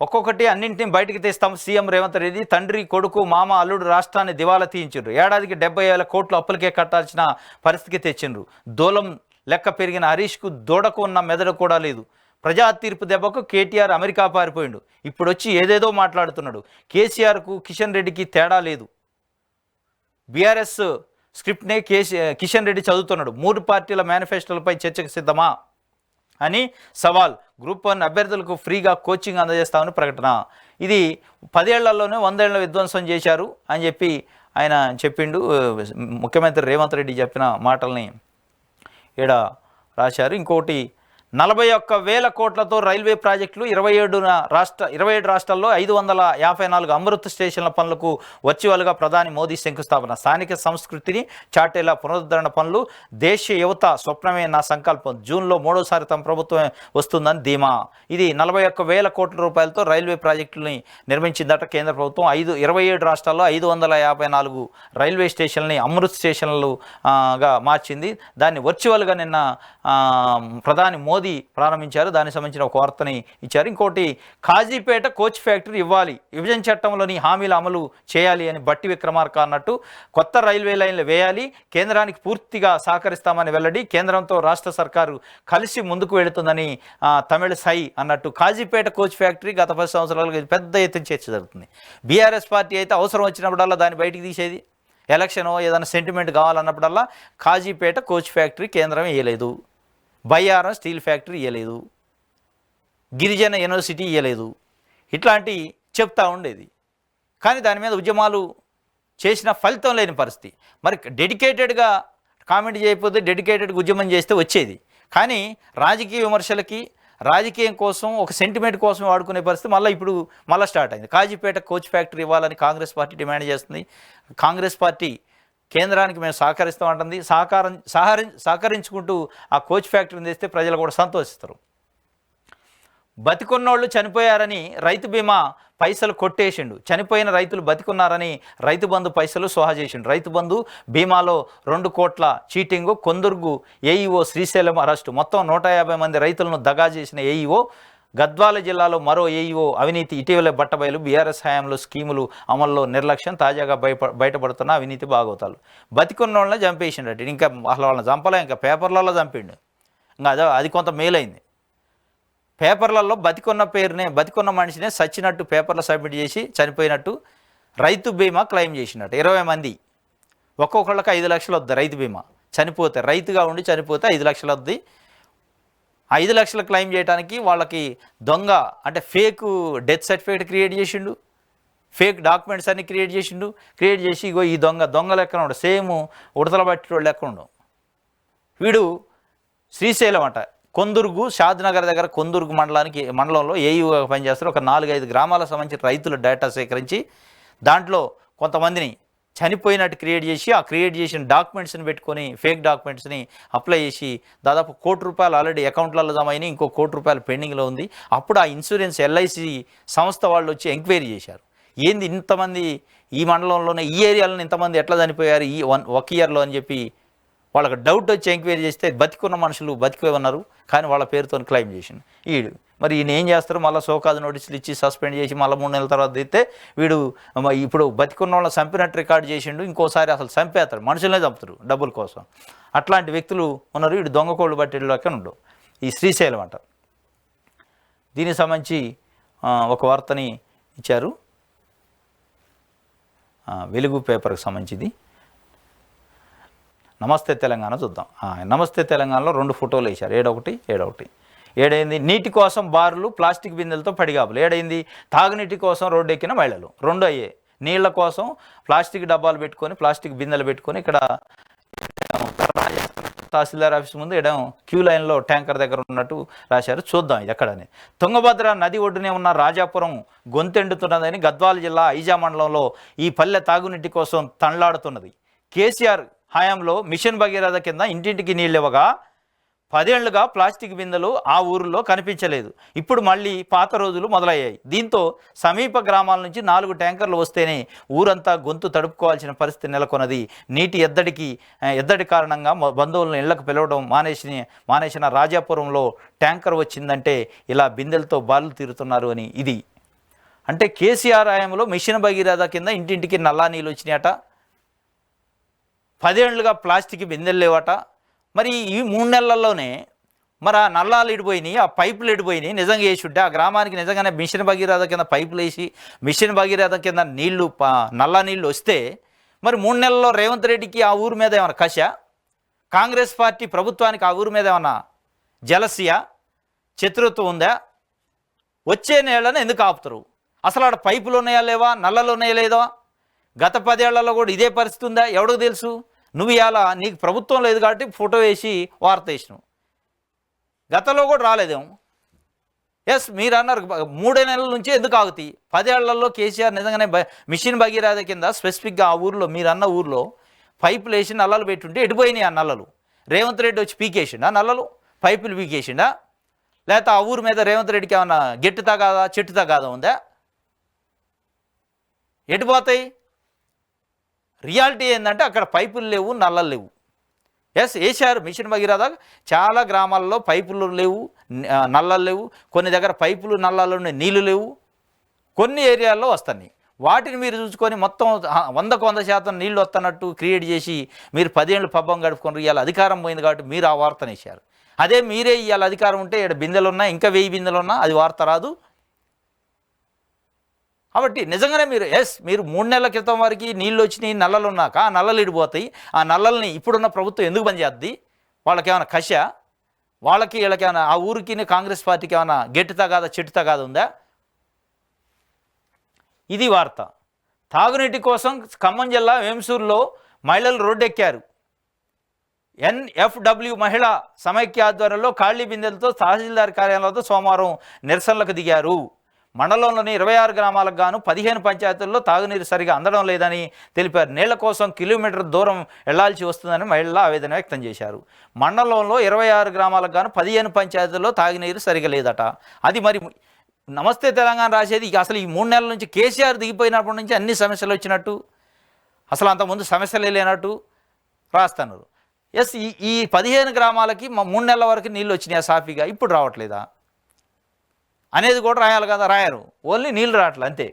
ఒక్కొక్కటి అన్నింటిని బయటికి తెస్తాం సీఎం రేవంత్ రెడ్డి. తండ్రి, కొడుకు, మామ, అల్లుడు రాష్ట్రాన్ని దివాలా తీయించారు. ఏడాదికి 70,000 కోట్లు అప్పులకే కట్టాల్సిన పరిస్థితికి తెచ్చిండ్రు. దూలం లెక్క పెరిగిన హరీష్కు దూడకు ఉన్న మెదడు కూడా లేదు. ప్రజా తీర్పు దెబ్బకు కేటీఆర్ అమెరికా పారిపోయిండు. ఇప్పుడు వచ్చి ఏదేదో మాట్లాడుతున్నాడు. కేసీఆర్కు కిషన్ రెడ్డికి తేడా లేదు. బీఆర్ఎస్ స్క్రిప్ట్నే కిషన్ రెడ్డి చదువుతున్నాడు. 3 పార్టీల మేనిఫెస్టోలపై చర్చకు సిద్ధమా అని సవాల్. గ్రూప్ 1 అభ్యర్థులకు ఫ్రీగా కోచింగ్ అందజేస్తామని ప్రకటన. ఇది 10 ఏళ్లలోనే 100 ఏళ్ల విధ్వంసం చేశారు అని చెప్పి ఆయన చెప్పిండు. ముఖ్యమంత్రి రేవంత్ రెడ్డి చెప్పిన మాటల్ని ఈడ రాశారు. ఇంకోటి 41,000 కోట్లతో రైల్వే ప్రాజెక్టులు 27 రాష్ట్రాల్లో 554 అమృత్ స్టేషన్ల పనులకు వర్చువల్గా ప్రధాని మోదీ శంకుస్థాపన. స్థానిక సంస్కృతిని చాటేలా పునరుద్ధరణ పనులు. దేశీయ యువత స్వప్నమే నా సంకల్పం. జూన్లో 3వసారి తమ ప్రభుత్వం వస్తుందని ధీమా. ఇది 41,000 కోట్ల రూపాయలతో రైల్వే ప్రాజెక్టులని నిర్మించిందట కేంద్ర ప్రభుత్వం. 27 రాష్ట్రాల్లో 554 రైల్వే స్టేషన్లని అమృత్ స్టేషన్లుగా మార్చింది. దాన్ని వర్చువల్గా నిన్న ప్రధాని మోదీ ప్రారంభించారు. దానికి సంబంధించిన ఒక వార్తని ఇచ్చారు. ఇంకోటి, కాజీపేట కోచ్ ఫ్యాక్టరీ ఇవ్వాలి, విభజన చట్టంలోని హామీలు అమలు చేయాలి అని బట్టి విక్రమార్క అన్నట్టు. కొత్త రైల్వే లైన్లు వేయాలి, కేంద్రానికి పూర్తిగా సహకరిస్తామని వెల్లడి. కేంద్రంతో రాష్ట్ర సర్కారు కలిసి ముందుకు వెళుతుందని తమిళ సై అన్నట్టు. కాజీపేట కోచ్ ఫ్యాక్టరీ గత 10 సంవత్సరాలుగా పెద్ద ఎత్తున చర్చ జరుగుతుంది. బీఆర్ఎస్ పార్టీ అయితే అవసరం వచ్చినప్పుడల్లా దాన్ని బయటికి తీసేది. ఎలక్షన్ ఏదైనా సెంటిమెంట్ కావాలన్నప్పుడల్లా కాజీపేట కోచ్ ఫ్యాక్టరీ కేంద్రం ఇవ్వలేదు, బయ్యారం స్టీల్ ఫ్యాక్టరీ ఇవ్వలేదు, గిరిజన యూనివర్సిటీ ఇవ్వలేదు, ఇట్లాంటి చెప్తా ఉండేది. కానీ దాని మీద ఉద్యమాలు చేసిన ఫలితం లేని పరిస్థితి. మరి డెడికేటెడ్గా కామెంట్ చేయకపోతే డెడికేటెడ్గా ఉద్యమం చేస్తే వచ్చేది. కానీ రాజకీయ విమర్శలకి, రాజకీయం కోసం, ఒక సెంటిమెంట్ కోసం వాడుకునే పరిస్థితి మళ్ళీ స్టార్ట్ అయింది. కాజీపేట కోచ్ ఫ్యాక్టరీ ఇవ్వాలని కాంగ్రెస్ పార్టీ డిమాండ్ చేస్తుంది. కాంగ్రెస్ పార్టీ కేంద్రానికి మేము సహకరిస్తామంటుంది. సహకరించుకుంటూ ఆ కోచ్ ఫ్యాక్టరీని తెస్తే ప్రజలు కూడా సంతోషిస్తారు. బతికున్నోళ్ళు చనిపోయారని రైతు బీమా పైసలు కొట్టేసిండు. చనిపోయిన రైతులు బతికున్నారని రైతు బంధు పైసలు సోహా చేసిండు. రైతు బంధు బీమాలో 2 కోట్ల cheating. Kondurgu AEO Srisailam arrest. మొత్తం 150 మంది రైతులను దగా చేసిన ఏఈఓ. గద్వాల జిల్లాలో మరో ఏఈఓ అవినీతి. ఇటీవలే బట్టబయలు. బీఆర్ఎస్ హయాంలో స్కీములు అమల్లో నిర్లక్ష్యం. తాజాగా బయటపడుతున్న అవినీతి బాగోతాలు. బతికున్న వాళ్ళని చంపేసిండట. ఇంకా అసలు వాళ్ళని చంపలే, ఇంకా పేపర్లలో చంపిండు. ఇంకా అది కొంత మేలైంది. పేపర్లలో బతికున్న మనిషినే సచ్చినట్టు పేపర్లో సబ్మిట్ చేసి చనిపోయినట్టు రైతు బీమా క్లెయిమ్ చేసినట్టు 20 మంది. ఒక్కొక్కళ్ళకి 5 లక్షలు వద్దు రైతు బీమా. చనిపోతే, రైతుగా ఉండి చనిపోతే 5 లక్షలు వద్ది. 5 లక్షలు క్లెయిమ్ చేయడానికి వాళ్ళకి దొంగ అంటే ఫేక్ డెత్ సర్టిఫికేట్ క్రియేట్ చేసిండు, ఫేక్ డాక్యుమెంట్స్ అన్ని క్రియేట్ చేసి ఇగో ఈ దొంగ లెక్కన ఉండు, సేమ్ ఉడతల బట్టి లెక్క ఉండు. వీడు శ్రీశైలం అంట, కొందుర్గు, షాద్నగర్ దగ్గర కొందుర్గు మండలంలో ఏఈగా పనిచేస్తారు. ఒక 4-5 గ్రామాలకు సంబంధించిన రైతుల డేటా సేకరించి దాంట్లో కొంతమందిని చనిపోయినట్టు క్రియేట్ చేసి, ఆ క్రియేట్ చేసిన డాక్యుమెంట్స్ని పెట్టుకొని, ఫేక్ డాక్యుమెంట్స్ని అప్లై చేసి దాదాపు ₹1 కోటి ఆల్రెడీ అకౌంట్లలో జమ అయినాయి, ఇంకో ₹1 కోటి పెండింగ్లో ఉంది. అప్పుడు ఆ ఇన్సూరెన్స్ ఎల్ఐసి సంస్థ వాళ్ళు వచ్చి ఎంక్వైరీ చేశారు. ఏంది ఇంతమంది ఈ మండలంలోనే, ఈ ఏరియాలోనే ఇంతమంది ఎట్లా చనిపోయారు ఒక ఇయర్లో అని చెప్పి వాళ్ళకి డౌట్ వచ్చి ఎంక్వైరీ చేస్తే బతికున్న మనుషులు బతికే ఉన్నారు, కానీ వాళ్ళ పేరుతో క్లెయిమ్ చేసిండు. మరి ఈయన ఏం చేస్తారు? మళ్ళీ సోకాజ్ నోటీసులు ఇచ్చి సస్పెండ్ చేసి మళ్ళీ 3 నెలల తర్వాత దిస్తే వీడు ఇప్పుడు బతికున్న వాళ్ళని చంపినట్టు రికార్డు చేసిండు. ఇంకోసారి అసలు చంపేస్తారు, మనుషులనే చంపుతారు డబ్బుల కోసం. అట్లాంటి వ్యక్తులు ఉన్నారు. వీడు దొంగకోళ్ళు బట్టేళ్ళకి ఉండవు. ఈ శ్రీశైలం అంటారు. దీనికి సంబంధించి ఒక వార్తని ఇచ్చారు వెలుగు పేపర్కి సంబంధించింది. నమస్తే తెలంగాణ చూద్దాం. నమస్తే తెలంగాణలో 2 ఫోటోలు వేశారు. ఏడైంది నీటి కోసం బారులు, ప్లాస్టిక్ బిందెలతో పడిగాపులు. ఏడైంది తాగునీటి కోసం రోడ్డు ఎక్కిన మహిళలు. 2 అయ్యాయి. నీళ్ల కోసం ప్లాస్టిక్ డబ్బాలు పెట్టుకొని, ప్లాస్టిక్ బిందెలు పెట్టుకొని ఇక్కడ తహసీల్దార్ ఆఫీస్ ముందు ఎడం క్యూ లైన్లో ట్యాంకర్ దగ్గర ఉన్నట్టు రాశారు. చూద్దాం ఇది ఎక్కడని. తుంగభద్ర నది ఒడ్డునే ఉన్న రాజాపురం గొంతెండుతున్నదని గద్వాల జిల్లా ఐజా మండలంలో ఈ పల్లె తాగునీటి కోసం తనలాడుతున్నది. కేసీఆర్ హయాంలో మిషన్ భగీరథ కింద ఇంటింటికి నీళ్ళు ఇవ్వగా 10 ఏళ్లుగా ప్లాస్టిక్ బిందెలు ఆ ఊరిలో కనిపించలేదు. ఇప్పుడు మళ్ళీ పాత రోజులు మొదలయ్యాయి. దీంతో సమీప గ్రామాల నుంచి 4 ట్యాంకర్లు వస్తేనే ఊరంతా గొంతు తడుపుకోవాల్సిన పరిస్థితి నెలకొన్నది. నీటి ఎద్దడి కారణంగా బంధువులను ఇళ్లకు పిలవడం మానేసిన రాజాపురంలో ట్యాంకర్ వచ్చిందంటే ఇలా బిందెలతో బాలు తీరుతున్నారు అని. ఇది అంటే కేసీఆర్ హయాంలో మిషన్ భగీరథ కింద ఇంటింటికి నల్లా నీళ్ళు వచ్చినాయట. 10 ఏళ్లుగా ప్లాస్టిక్ బిందెలు లేవట. మరి ఈ 3 నెలల్లోనే మరి ఆ నల్లాలు ఇడిపోయినాయి, ఆ పైపులు ఇడిపోయినాయి. నిజంగా వేసి ఉంటే ఆ గ్రామానికి నిజంగానే మిషన్ భగీరథ కింద పైపులు వేసి మిషన్ భగీరథ కింద నీళ్లు నల్ల నీళ్ళు వస్తే మరి 3 నెలల్లో రేవంత్ రెడ్డికి ఆ ఊరు మీద ఏమైనా కష, కాంగ్రెస్ పార్టీ ప్రభుత్వానికి ఆ ఊరి మీద ఏమన్నా జలసియా, శత్రుత్వం ఉందా? వచ్చే నీళ్ళని ఎందుకు ఆపుతారు? అసలు ఆడ పైపులు ఉన్నాయా లేవా, నల్లలు ఉన్నాయా లేదా? గత 10 ఏళ్లలో కూడా ఇదే పరిస్థితి ఉందా? ఎవడికి తెలుసు? నువ్వు ఇవాళ నీకు ప్రభుత్వం లేదు కాబట్టి ఫోటో వేసి వార్త వేసినావు. గతంలో కూడా రాలేదేమో. ఎస్, మీరు అన్నారు 3 నెలల నుంచి ఎందుకు ఆగుతాయి? 10 ఏళ్లలో కేసీఆర్ నిజంగానే మిషన్ భగీరథ కింద స్పెసిఫిక్గా ఆ ఊర్లో, మీరు అన్న ఊర్లో పైపులు వేసి నల్లలు పెట్టుంటే ఎడిపోయినాయి ఆ నల్లలు. రేవంత్ రెడ్డి వచ్చి పీకేసిండా నల్లలు, పైపులు పీకేసిండా? లేకపోతే ఆ ఊరి మీద రేవంత్ రెడ్డికి ఏమన్నా గెట్టు తగాదా, చెట్టు తగాదా ఉందా? ఎడిపోతాయి. రియాలిటీ ఏంటంటే అక్కడ పైపులు లేవు, నల్లలు లేవు. ఎస్, వేశారు మిషన్ భగీరథ. చాలా గ్రామాల్లో పైపులు లేవు, నల్లలు లేవు. కొన్ని దగ్గర పైపులు నల్లలు నీళ్లు లేవు. కొన్ని ఏరియాల్లో వస్తున్నాయి. వాటిని మీరు చూసుకొని మొత్తం 100% నీళ్లు వస్తున్నట్టు క్రియేట్ చేసి మీరు 10 ఏళ్ళు పబ్బం గడుపుకొని ఇవాళ అధికారం పోయింది కాబట్టి మీరు ఆ వార్తను వేశారు. అదే మీరే ఇవాళ అధికారం ఉంటే ఇక్కడ బిందెలు ఉన్నా, ఇంకా 1000 బిందెలు ఉన్నా అది వార్త రాదు. కాబట్టి నిజంగానే మీరు 3 నెలల క్రితం వరకు నీళ్ళు వచ్చినాయి, నల్లలు ఉన్నాక ఆ నల్లలు ఇడిపోతాయి. ఆ నల్లల్ని ఇప్పుడున్న ప్రభుత్వం ఎందుకు బంద్ చేద్ది? వాళ్ళకి ఏమైనా కష? వీళ్ళకి ఏమైనా ఆ ఊరికి కాంగ్రెస్ పార్టీకి ఏమైనా గెట్టు తగాదా, చెట్టు తగాదా ఉందా? ఇది వార్త. తాగునీటి కోసం ఖమ్మం జిల్లా వేంసూరులో మహిళలు రోడ్డెక్కారు. ఎన్ఎఫ్డబ్ల్యూ మహిళా సమైక్య ఆధ్వర్యంలో ఖాళీ బిందెలతో తహసీల్దార్ కార్యాలయంలో సోమవారం నిరసనలకు దిగారు. మండలంలోని 26 గ్రామాలకు గాను 15 పంచాయతీల్లో తాగునీరు సరిగా అందడం లేదని తెలిపారు. నీళ్ల కోసం కిలోమీటర్ దూరం వెళ్లాల్సి వస్తుందని మహిళలు ఆవేదన వ్యక్తం చేశారు. మండలంలో 26 గ్రామాలకు గాను 15 పంచాయతీల్లో తాగునీరు సరిగా లేదట. అది మరి నమస్తే తెలంగాణ రాసేది అసలు ఈ 3 నెలల నుంచి కేసీఆర్ దిగిపోయినప్పటి నుంచి అన్ని సమస్యలు వచ్చినట్టు, అసలు అంతకుముందు సమస్యలే లేనట్టు రాస్తున్నారు. ఎస్, ఈ 15 గ్రామాలకి 3 నెలల వరకు నీళ్ళు వచ్చినాయి సాఫీగా, ఇప్పుడు రావట్లేదా అనేది కూడా రాయాలి కదా. రాయరు, ఓన్లీ నీళ్ళు రావట్లే అంతే.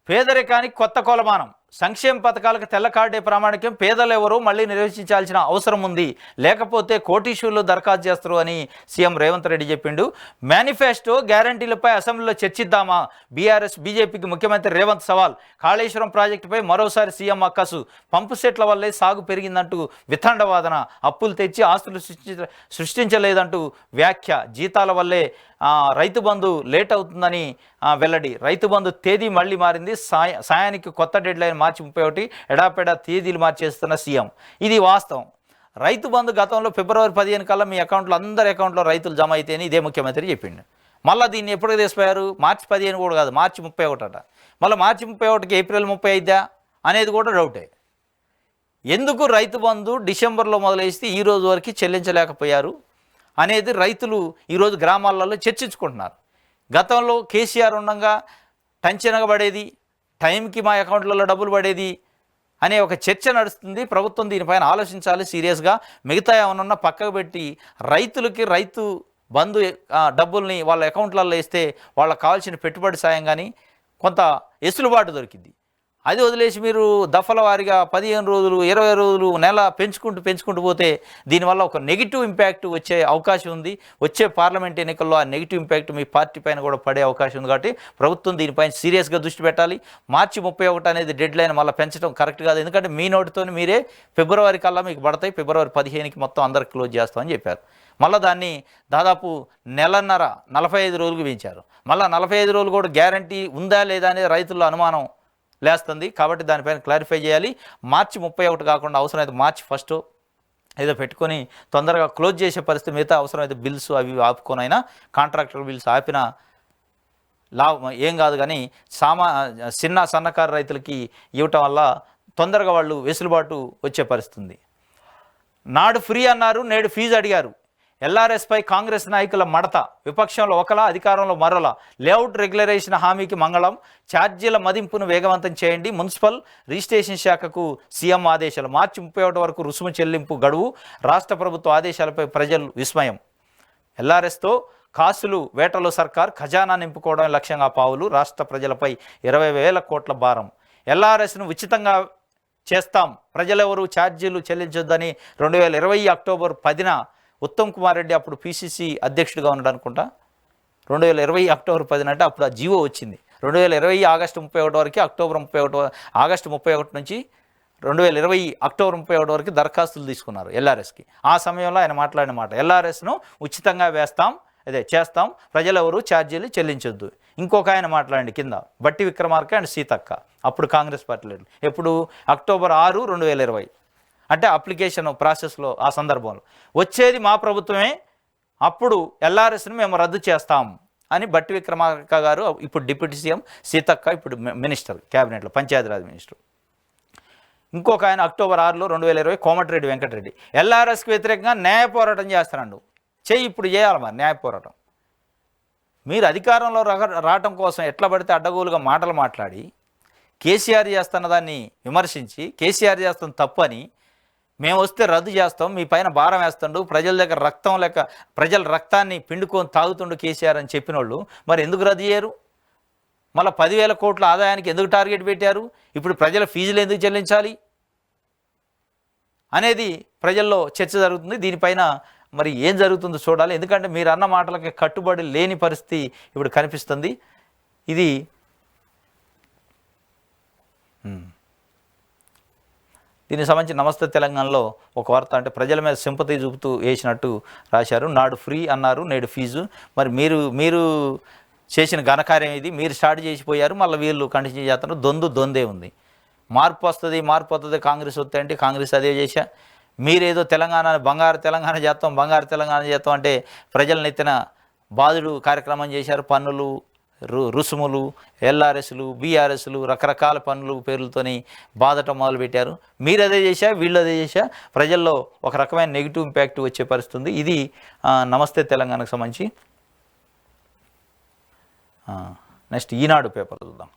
పేదరికానికి కొత్త కొలమానం. సంక్షేమ పథకాలకు తెల్ల కార్డే ప్రామాణికం. పేదలు ఎవరో మళ్ళీ నిర్వచించాల్సిన అవసరం ఉంది, లేకపోతే కోటీశ్వరులు దరఖాస్తు చేస్తారు అని సీఎం రేవంత్ రెడ్డి చెప్పిండు. మేనిఫెస్టో గ్యారంటీలపై అసెంబ్లీలో చర్చిద్దామా? బీఆర్ఎస్ బీజేపీకి ముఖ్యమంత్రి రేవంత్ సవాల్. కాళేశ్వరం ప్రాజెక్టుపై మరోసారి సీఎం అక్కసు. పంపు సెట్ల వల్లే సాగు పెరిగిందంటూ వితండవాదన. అప్పులు తెచ్చి ఆస్తులు సృష్టించలేదంటూ వ్యాఖ్య. జీతాల వల్లే రైతు బంధు లేట్ అవుతుందని వెల్లడి. రైతు బంధు తేదీ మళ్ళీ మారింది. సాయానికి కొత్త డెడ్లైన్ మార్చి 31. ఎడాపెడా తేదీలు మార్చేస్తున్న సీఎం. ఇది వాస్తవం. రైతు బంధు గతంలో ఫిబ్రవరి 15 కల్లా మీ అకౌంట్లో అందరి అకౌంట్లో రైతులు జమ అయితేనే ఇదే ముఖ్యమంత్రి చెప్పిండు. మళ్ళీ దీన్ని ఎప్పుడు తీసిపోయారు? మార్చి 15 కూడా కాదు, మార్చి 31 అట. మళ్ళీ మార్చి 31కి ఏప్రిల్ 30 అయిద్దా అనేది కూడా డౌటే. ఎందుకు రైతు బంధు డిసెంబర్లో మొదలైస్తే ఈ రోజు వరకు చెల్లించలేకపోయారు అనేది రైతులు ఈరోజు గ్రామాలలో చర్చించుకుంటున్నారు. గతంలో కేసీఆర్ ఉండగా టంచనగా పడేది, టైంకి మా అకౌంట్లలో డబ్బులు పడేది అనే ఒక చర్చ నడుస్తుంది. ప్రభుత్వం దీనిపైన ఆలోచించాలి సీరియస్గా. మిగతా ఏమన్నా పక్కకు పెట్టి రైతులకి రైతు బంధు డబ్బుల్ని వాళ్ళ అకౌంట్లలో వేస్తే వాళ్ళకి కావాల్సిన పెట్టుబడి సాయం కానీ కొంత ఎసులుబాటు దొరికింది. అది వదిలేసి మీరు దఫల వారీగా 15 రోజులు 20 రోజులు నెల పెంచుకుంటూ పోతే దీనివల్ల ఒక నెగిటివ్ ఇంపాక్ట్ వచ్చే అవకాశం ఉంది. వచ్చే పార్లమెంట్ ఎన్నికల్లో ఆ నెగిటివ్ ఇంపాక్ట్ మీ పార్టీ పైన కూడా పడే అవకాశం ఉంది. కాబట్టి ప్రభుత్వం దీనిపైన సీరియస్గా దృష్టి పెట్టాలి. మార్చి 31 అనేది డెడ్ లైన్ మళ్ళీ పెంచడం కరెక్ట్ కాదు. ఎందుకంటే మీ నోటితో మీరే ఫిబ్రవరి కల్లా మీకు పడతాయి, ఫిబ్రవరి 15కి మొత్తం అందరికి క్లోజ్ చేస్తామని చెప్పారు. మళ్ళీ దాన్ని దాదాపు నెలన్నర 45 రోజులకు పెంచారు. మళ్ళీ 45 రోజులు కూడా గ్యారంటీ ఉందా లేదా అనేది రైతుల్లో అనుమానం లేస్తుంది. కాబట్టి దానిపైన క్లారిఫై చేయాలి. మార్చి 31 కాకుండా అవసరమైతే మార్చి 1 ఏదో పెట్టుకొని తొందరగా క్లోజ్ చేసే పరిస్థితి. మిగతా అవసరమైతే బిల్స్ అవి ఆపుకొనైనా కాంట్రాక్టర్ బిల్స్ ఆపిన లాభం ఏం కాదు. కానీ సన్నకారు రైతులకి ఇవ్వటం వల్ల తొందరగా వాళ్ళు వెసులుబాటు వచ్చే పరిస్థితి. నాడు ఫ్రీ అన్నారు, నేడు ఫీజు అడిగారు. ఎల్ఆర్ఎస్పై కాంగ్రెస్ నాయకుల మడత. విపక్షంలో ఒకలా, అధికారంలో మరోలా. లేఅవుట్ రెగ్యులరైజేషన్ హామీకి మంగళం. ఛార్జీల మదింపును వేగవంతం చేయండి. మున్సిపల్ రిజిస్ట్రేషన్ శాఖకు సీఎం ఆదేశాలు. మార్చి 31 వరకు రుసుము చెల్లింపు గడువు. రాష్ట్ర ప్రభుత్వ ఆదేశాలపై ప్రజలు విస్మయం. ఎల్ఆర్ఎస్తో కాసులు వేటలో సర్కార్. ఖజానా నింపుకోవడం లక్ష్యంగా పావులు. రాష్ట్ర ప్రజలపై 20,000 కోట్ల భారం. ఎల్ఆర్ఎస్ను ఉచితంగా చేస్తాం, ప్రజలెవరూ ఛార్జీలు చెల్లించొద్దని 2020 అక్టోబర్ 10న ఉత్తమ్ కుమార్ రెడ్డి అప్పుడు పిసిసి అధ్యక్షుడిగా ఉన్నాడు అనుకుంటా. 2020 అక్టోబర్ 10 అంటే అప్పుడు ఆ జీవో వచ్చింది. 2020 ఆగస్టు 31 వరకు, ఆగస్టు 31 నుంచి 2020 అక్టోబర్ 31 వరకు దరఖాస్తులు తీసుకున్నారు ఎల్ఆర్ఎస్కి. ఆ సమయంలో ఆయన మాట్లాడిన మాట, ఎల్ఆర్ఎస్ను ఉచితంగా చేస్తాం, ప్రజలెవరూ ఛార్జీలు చెల్లించొద్దు. ఇంకొక ఆయన మాట్లాడండి కింద, బట్టి విక్రమార్క అండ్ సీతక్క, అప్పుడు కాంగ్రెస్ పార్టీ లీడర్. ఎప్పుడు? అక్టోబర్ 6, 2020, అంటే అప్లికేషన్ ప్రాసెస్లో ఆ సందర్భంలో వచ్చేది మా ప్రభుత్వమే, అప్పుడు ఎల్ఆర్ఎస్ని మేము రద్దు చేస్తాం అని బట్టి విక్రమార్క గారు, ఇప్పుడు డిప్యూటీ సీఎం, సీతక్క ఇప్పుడు మినిస్టర్ క్యాబినెట్లో, పంచాయతీరాజ్ మినిస్టర్. ఇంకొక ఆయన అక్టోబర్ 6, 2020 కోమటిరెడ్డి వెంకటరెడ్డి, ఎల్ఆర్ఎస్కి వ్యతిరేకంగా న్యాయ పోరాటం చేస్తున్నాడు. ఇప్పుడు చేయాలి మరి న్యాయ పోరాటం. మీరు అధికారంలో రావటం కోసం ఎట్లా పడితే అడ్డగోలుగా మాటలు మాట్లాడి కేసీఆర్ చేస్తున్న దాన్ని విమర్శించి, కేసీఆర్ చేస్తున్న తప్పు అని, మేము వస్తే రద్దు చేస్తాం, మీ పైన భారం వేస్తుండు, ప్రజల దగ్గర ప్రజల రక్తాన్ని పిండుకొని తాగుతుండు కేసీఆర్ అని చెప్పిన వాళ్ళు మరి ఎందుకు రద్దు చేయరు? మళ్ళీ 10,000 కోట్ల ఆదాయానికి ఎందుకు టార్గెట్ పెట్టారు? ఇప్పుడు ప్రజల ఫీజులు ఎందుకు చెల్లించాలి అనేది ప్రజల్లో చర్చ జరుగుతుంది. దీనిపైన మరి ఏం జరుగుతుందో చూడాలి. ఎందుకంటే మీరు అన్న మాటలకి కట్టుబడి లేని పరిస్థితి ఇప్పుడు కనిపిస్తుంది. ఇది దీనికి సంబంధించి నమస్తే తెలంగాణలో ఒక వార్త, అంటే ప్రజల మీద సింపతి చూపుతూ వేసినట్టు రాశారు. నాడు ఫ్రీ అన్నారు, నేడు ఫీజు. మరి మీరు చేసిన ఘనకార్యం ఇది, మీరు స్టార్ట్ చేసిపోయారు, మళ్ళీ వీళ్ళు కంటిన్యూ చేస్తున్నారు. దొందే ఉంది. మార్పు వస్తుంది కాంగ్రెస్ వస్తే అంటే కాంగ్రెస్ అదే చేశా. మీరేదో బంగారు తెలంగాణ చేస్తాం అంటే ప్రజలను ఎత్తిన బాధుడు కార్యక్రమం చేశారు. పన్నులు, రుసుములు, ఎల్ఆర్ఎస్లు, బీఆర్ఎస్లు, రకరకాల పన్నులు పేర్లతోని బాధటం మొదలుపెట్టారు. మీరు అదే చేశా, వీళ్ళు అదే చేశా. ప్రజల్లో ఒక రకమైన నెగిటివ్ ఇంపాక్ట్ వచ్చే పరిస్థితి ఉంది. ఇది నమస్తే తెలంగాణకు సంబంధించి. నెక్స్ట్ ఈనాడు పేపర్ చూద్దాం.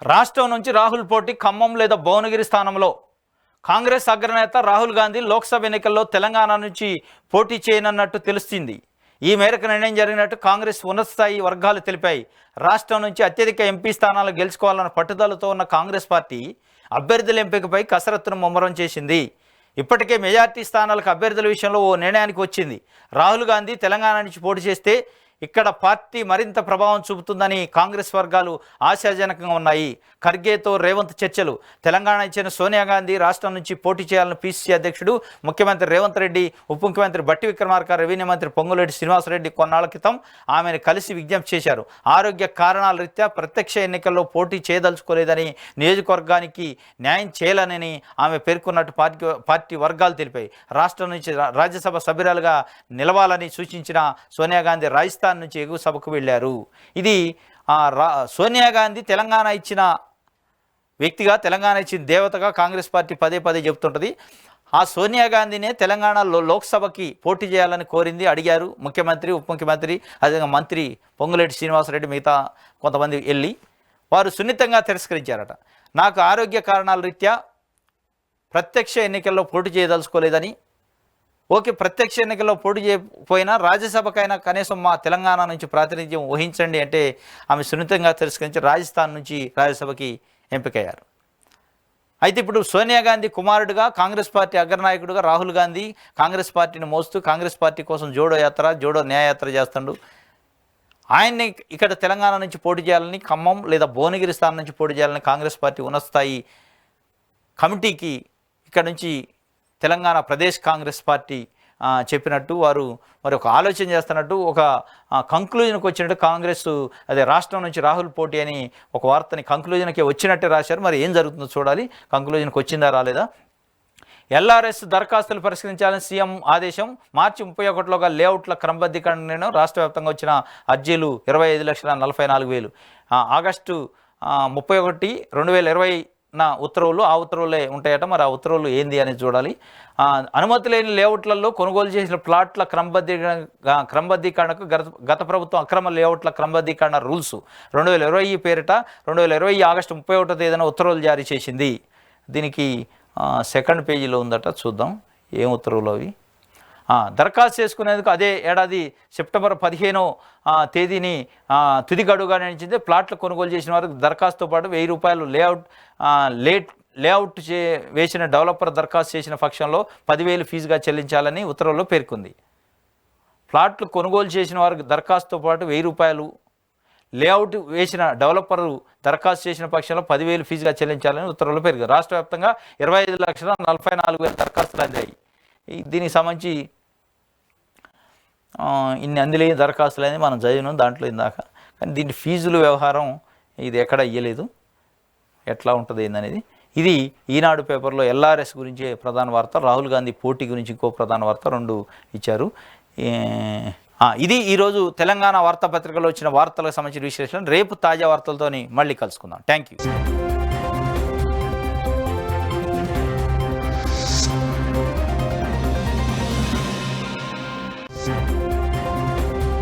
రాష్ట్రం నుంచి రాహుల్ పోటీ ఖమ్మం లేదా భువనగిరి స్థానంలో. కాంగ్రెస్ అగ్రనేత రాహుల్ గాంధీ లోక్సభ ఎన్నికల్లో తెలంగాణ నుంచి పోటీ చేయనున్నట్టు తెలుస్తుంది. ఈ మేరకు నిర్ణయం జరిగినట్టు కాంగ్రెస్ ఉన్నత స్థాయి వర్గాలు తెలిపాయి. రాష్ట్రం నుంచి అత్యధిక ఎంపీ స్థానాలు గెలుచుకోవాలన్న పట్టుదలతో ఉన్న కాంగ్రెస్ పార్టీ అభ్యర్థుల ఎంపికపై కసరత్తును ముమ్మరం చేసింది. ఇప్పటికే మెజార్టీ స్థానాలకు అభ్యర్థుల విషయంలో ఓ నిర్ణయానికి వచ్చింది. రాహుల్ గాంధీ తెలంగాణ నుంచి పోటీ చేస్తే ఇక్కడ పార్టీ మరింత ప్రభావం చూపుతుందని కాంగ్రెస్ వర్గాలు ఆశాజనకంగా ఉన్నాయి. ఖర్గేతో రేవంత్ చర్చలు. తెలంగాణ ఇచ్చిన సోనియా గాంధీ రాష్ట్రం నుంచి పోటీ చేయాలని పిసిసి అధ్యక్షుడు ముఖ్యమంత్రి రేవంత్ రెడ్డి, ఉప ముఖ్యమంత్రి బట్టి విక్రమార్క, రెవెన్యూ మంత్రి పొంగులేటి శ్రీనివాసరెడ్డి కొన్నాళ్ల క్రితం ఆమెను కలిసి విజ్ఞప్తి చేశారు. ఆరోగ్య కారణాల రీత్యా ప్రత్యక్ష ఎన్నికల్లో పోటీ చేయదలుచుకోలేదని, నియోజకవర్గానికి న్యాయం చేయాలని ఆమె పేర్కొన్నట్టు పార్టీ వర్గాలు తెలిపాయి. రాష్ట్రం నుంచి రాజ్యసభ సభ్యురాలుగా నిలవాలని సూచించిన సోనియా గాంధీ రాజస్థాన్ నుంచి ఎగువ సభకు వెళ్ళారు. ఇది సోనియా గాంధీ తెలంగాణ ఇచ్చిన వ్యక్తిగా, తెలంగాణ ఇచ్చిన దేవతగా కాంగ్రెస్ పార్టీ పదే చెబుతుంటుంది. ఆ సోనియా గాంధీనే తెలంగాణలో లోక్సభకి పోటీ చేయాలని కోరింది, అడిగారు ముఖ్యమంత్రి, ఉప ముఖ్యమంత్రి, అదేవిధంగా మంత్రి పొంగులేటి శ్రీనివాసరెడ్డి, మిగతా కొంతమంది వెళ్ళి వారు సున్నితంగా తిరస్కరించారట. నాకు ఆరోగ్య కారణాల రీత్యా ప్రత్యక్ష ఎన్నికల్లో పోటీ చేయదలుచుకోలేదని, ఓకే ప్రత్యక్ష ఎన్నికల్లో పోటీ చేయకపోయినా రాజ్యసభకైనా కనీసం మా తెలంగాణ నుంచి ప్రాతినిధ్యం వహించండి అంటే ఆమె సున్నితంగా తిరస్కరించి రాజస్థాన్ నుంచి రాజ్యసభకి ఎంపికయ్యారు. అయితే ఇప్పుడు సోనియా గాంధీ కుమారుడుగా, కాంగ్రెస్ పార్టీ అగ్రనాయకుడుగా రాహుల్ గాంధీ కాంగ్రెస్ పార్టీని మోస్తూ కాంగ్రెస్ పార్టీ కోసం జోడో న్యాయయాత్ర చేస్తాడు. ఆయన్ని ఇక్కడ తెలంగాణ నుంచి పోటీ చేయాలని, ఖమ్మం లేదా భువనగిరి స్థానం నుంచి పోటీ చేయాలని కాంగ్రెస్ పార్టీ ఉన్నత స్థాయి కమిటీకి ఇక్కడ నుంచి తెలంగాణ ప్రదేశ్ కాంగ్రెస్ పార్టీ చెప్పినట్టు, వారు మరి ఒక ఆలోచన చేస్తున్నట్టు, ఒక కంక్లూజన్కి వచ్చినట్టు కాంగ్రెస్, రాష్ట్రం నుంచి రాహుల్ పోటీ అని ఒక వార్తని కంక్లూజన్కి వచ్చినట్టే రాశారు. మరి ఏం జరుగుతుందో చూడాలి, కంక్లూజన్కి వచ్చిందా రాలేదా. ఎల్ఆర్ఎస్ దరఖాస్తులు పరిష్కరించాలని సీఎం ఆదేశం. మార్చి 31లోగా లేఅవుట్ల క్రమబద్ధీకరణ. రాష్ట్ర వ్యాప్తంగా వచ్చిన అర్జీలు 25,44,000. ఆగస్టు 31, 2020 ఉత్తర్వులు, ఆ ఉత్తర్వులే ఉంటాయట. మరి ఆ ఉత్తర్వులు ఏంది అనేది చూడాలి. అనుమతి లేని లేఅవుట్లలో కొనుగోలు చేసిన ప్లాట్ల క్రమబద్ధీకరణకు గత ప్రభుత్వం అక్రమ లేఅవుట్ల క్రమబద్ధీకరణ రూల్స్ 2020 పేరిట 2020 ఆగస్టు 31వ తేదీన ఉత్తర్వులు జారీ చేసింది. దీనికి సెకండ్ పేజీలో ఉందట, చూద్దాం ఏం ఉత్తర్వులు అవి. దరఖాస్తు చేసుకునేందుకు అదే ఏడాది సెప్టెంబర్ 15వ తేదీని తుది గడువుగా నిలిచింది. ప్లాట్లు కొనుగోలు చేసిన వారికి దరఖాస్తుతో పాటు ₹1000 లేఅవుట్ వేసిన డెవలపర్ దరఖాస్తు చేసిన పక్షంలో 10,000 ఫీజుగా చెల్లించాలని ఉత్తర్వుల్లో పేర్కొంది. ప్లాట్లు కొనుగోలు చేసిన వారికి దరఖాస్తుతో పాటు ₹1000 లేఅవుట్ వేసిన డెవలపరు దరఖాస్తు చేసిన పక్షంలో 10,000 ఫీజుగా చెల్లించాలని ఉత్తర్వులు పెరిగాయి. రాష్ట్ర వ్యాప్తంగా 25,44,000 దరఖాస్తులు అందాయి. దీనికి సంబంధించి ఇన్ని అందులో దరఖాస్తులు అనేది మనం చదివినాం దాంట్లో ఇందాక. కానీ దీని ఫీజుల వ్యవహారం ఇది ఎక్కడ ఇయ్యలేదు, ఎట్లా ఉంటుంది ఏందనేది. ఇది ఈనాడు పేపర్లో LRS గురించి ప్రధాన వార్త, రాహుల్ గాంధీ పోటీ గురించి ఇంకో ప్రధాన వార్త 2 ఇచ్చారు. ఇది ఈరోజు తెలంగాణ వార్తాపత్రికలో వచ్చిన వార్తలకు సంబంధించిన విశ్లేషణ. రేపు తాజా వార్తలతోని మళ్ళీ కలుసుకుందాం. Thank you.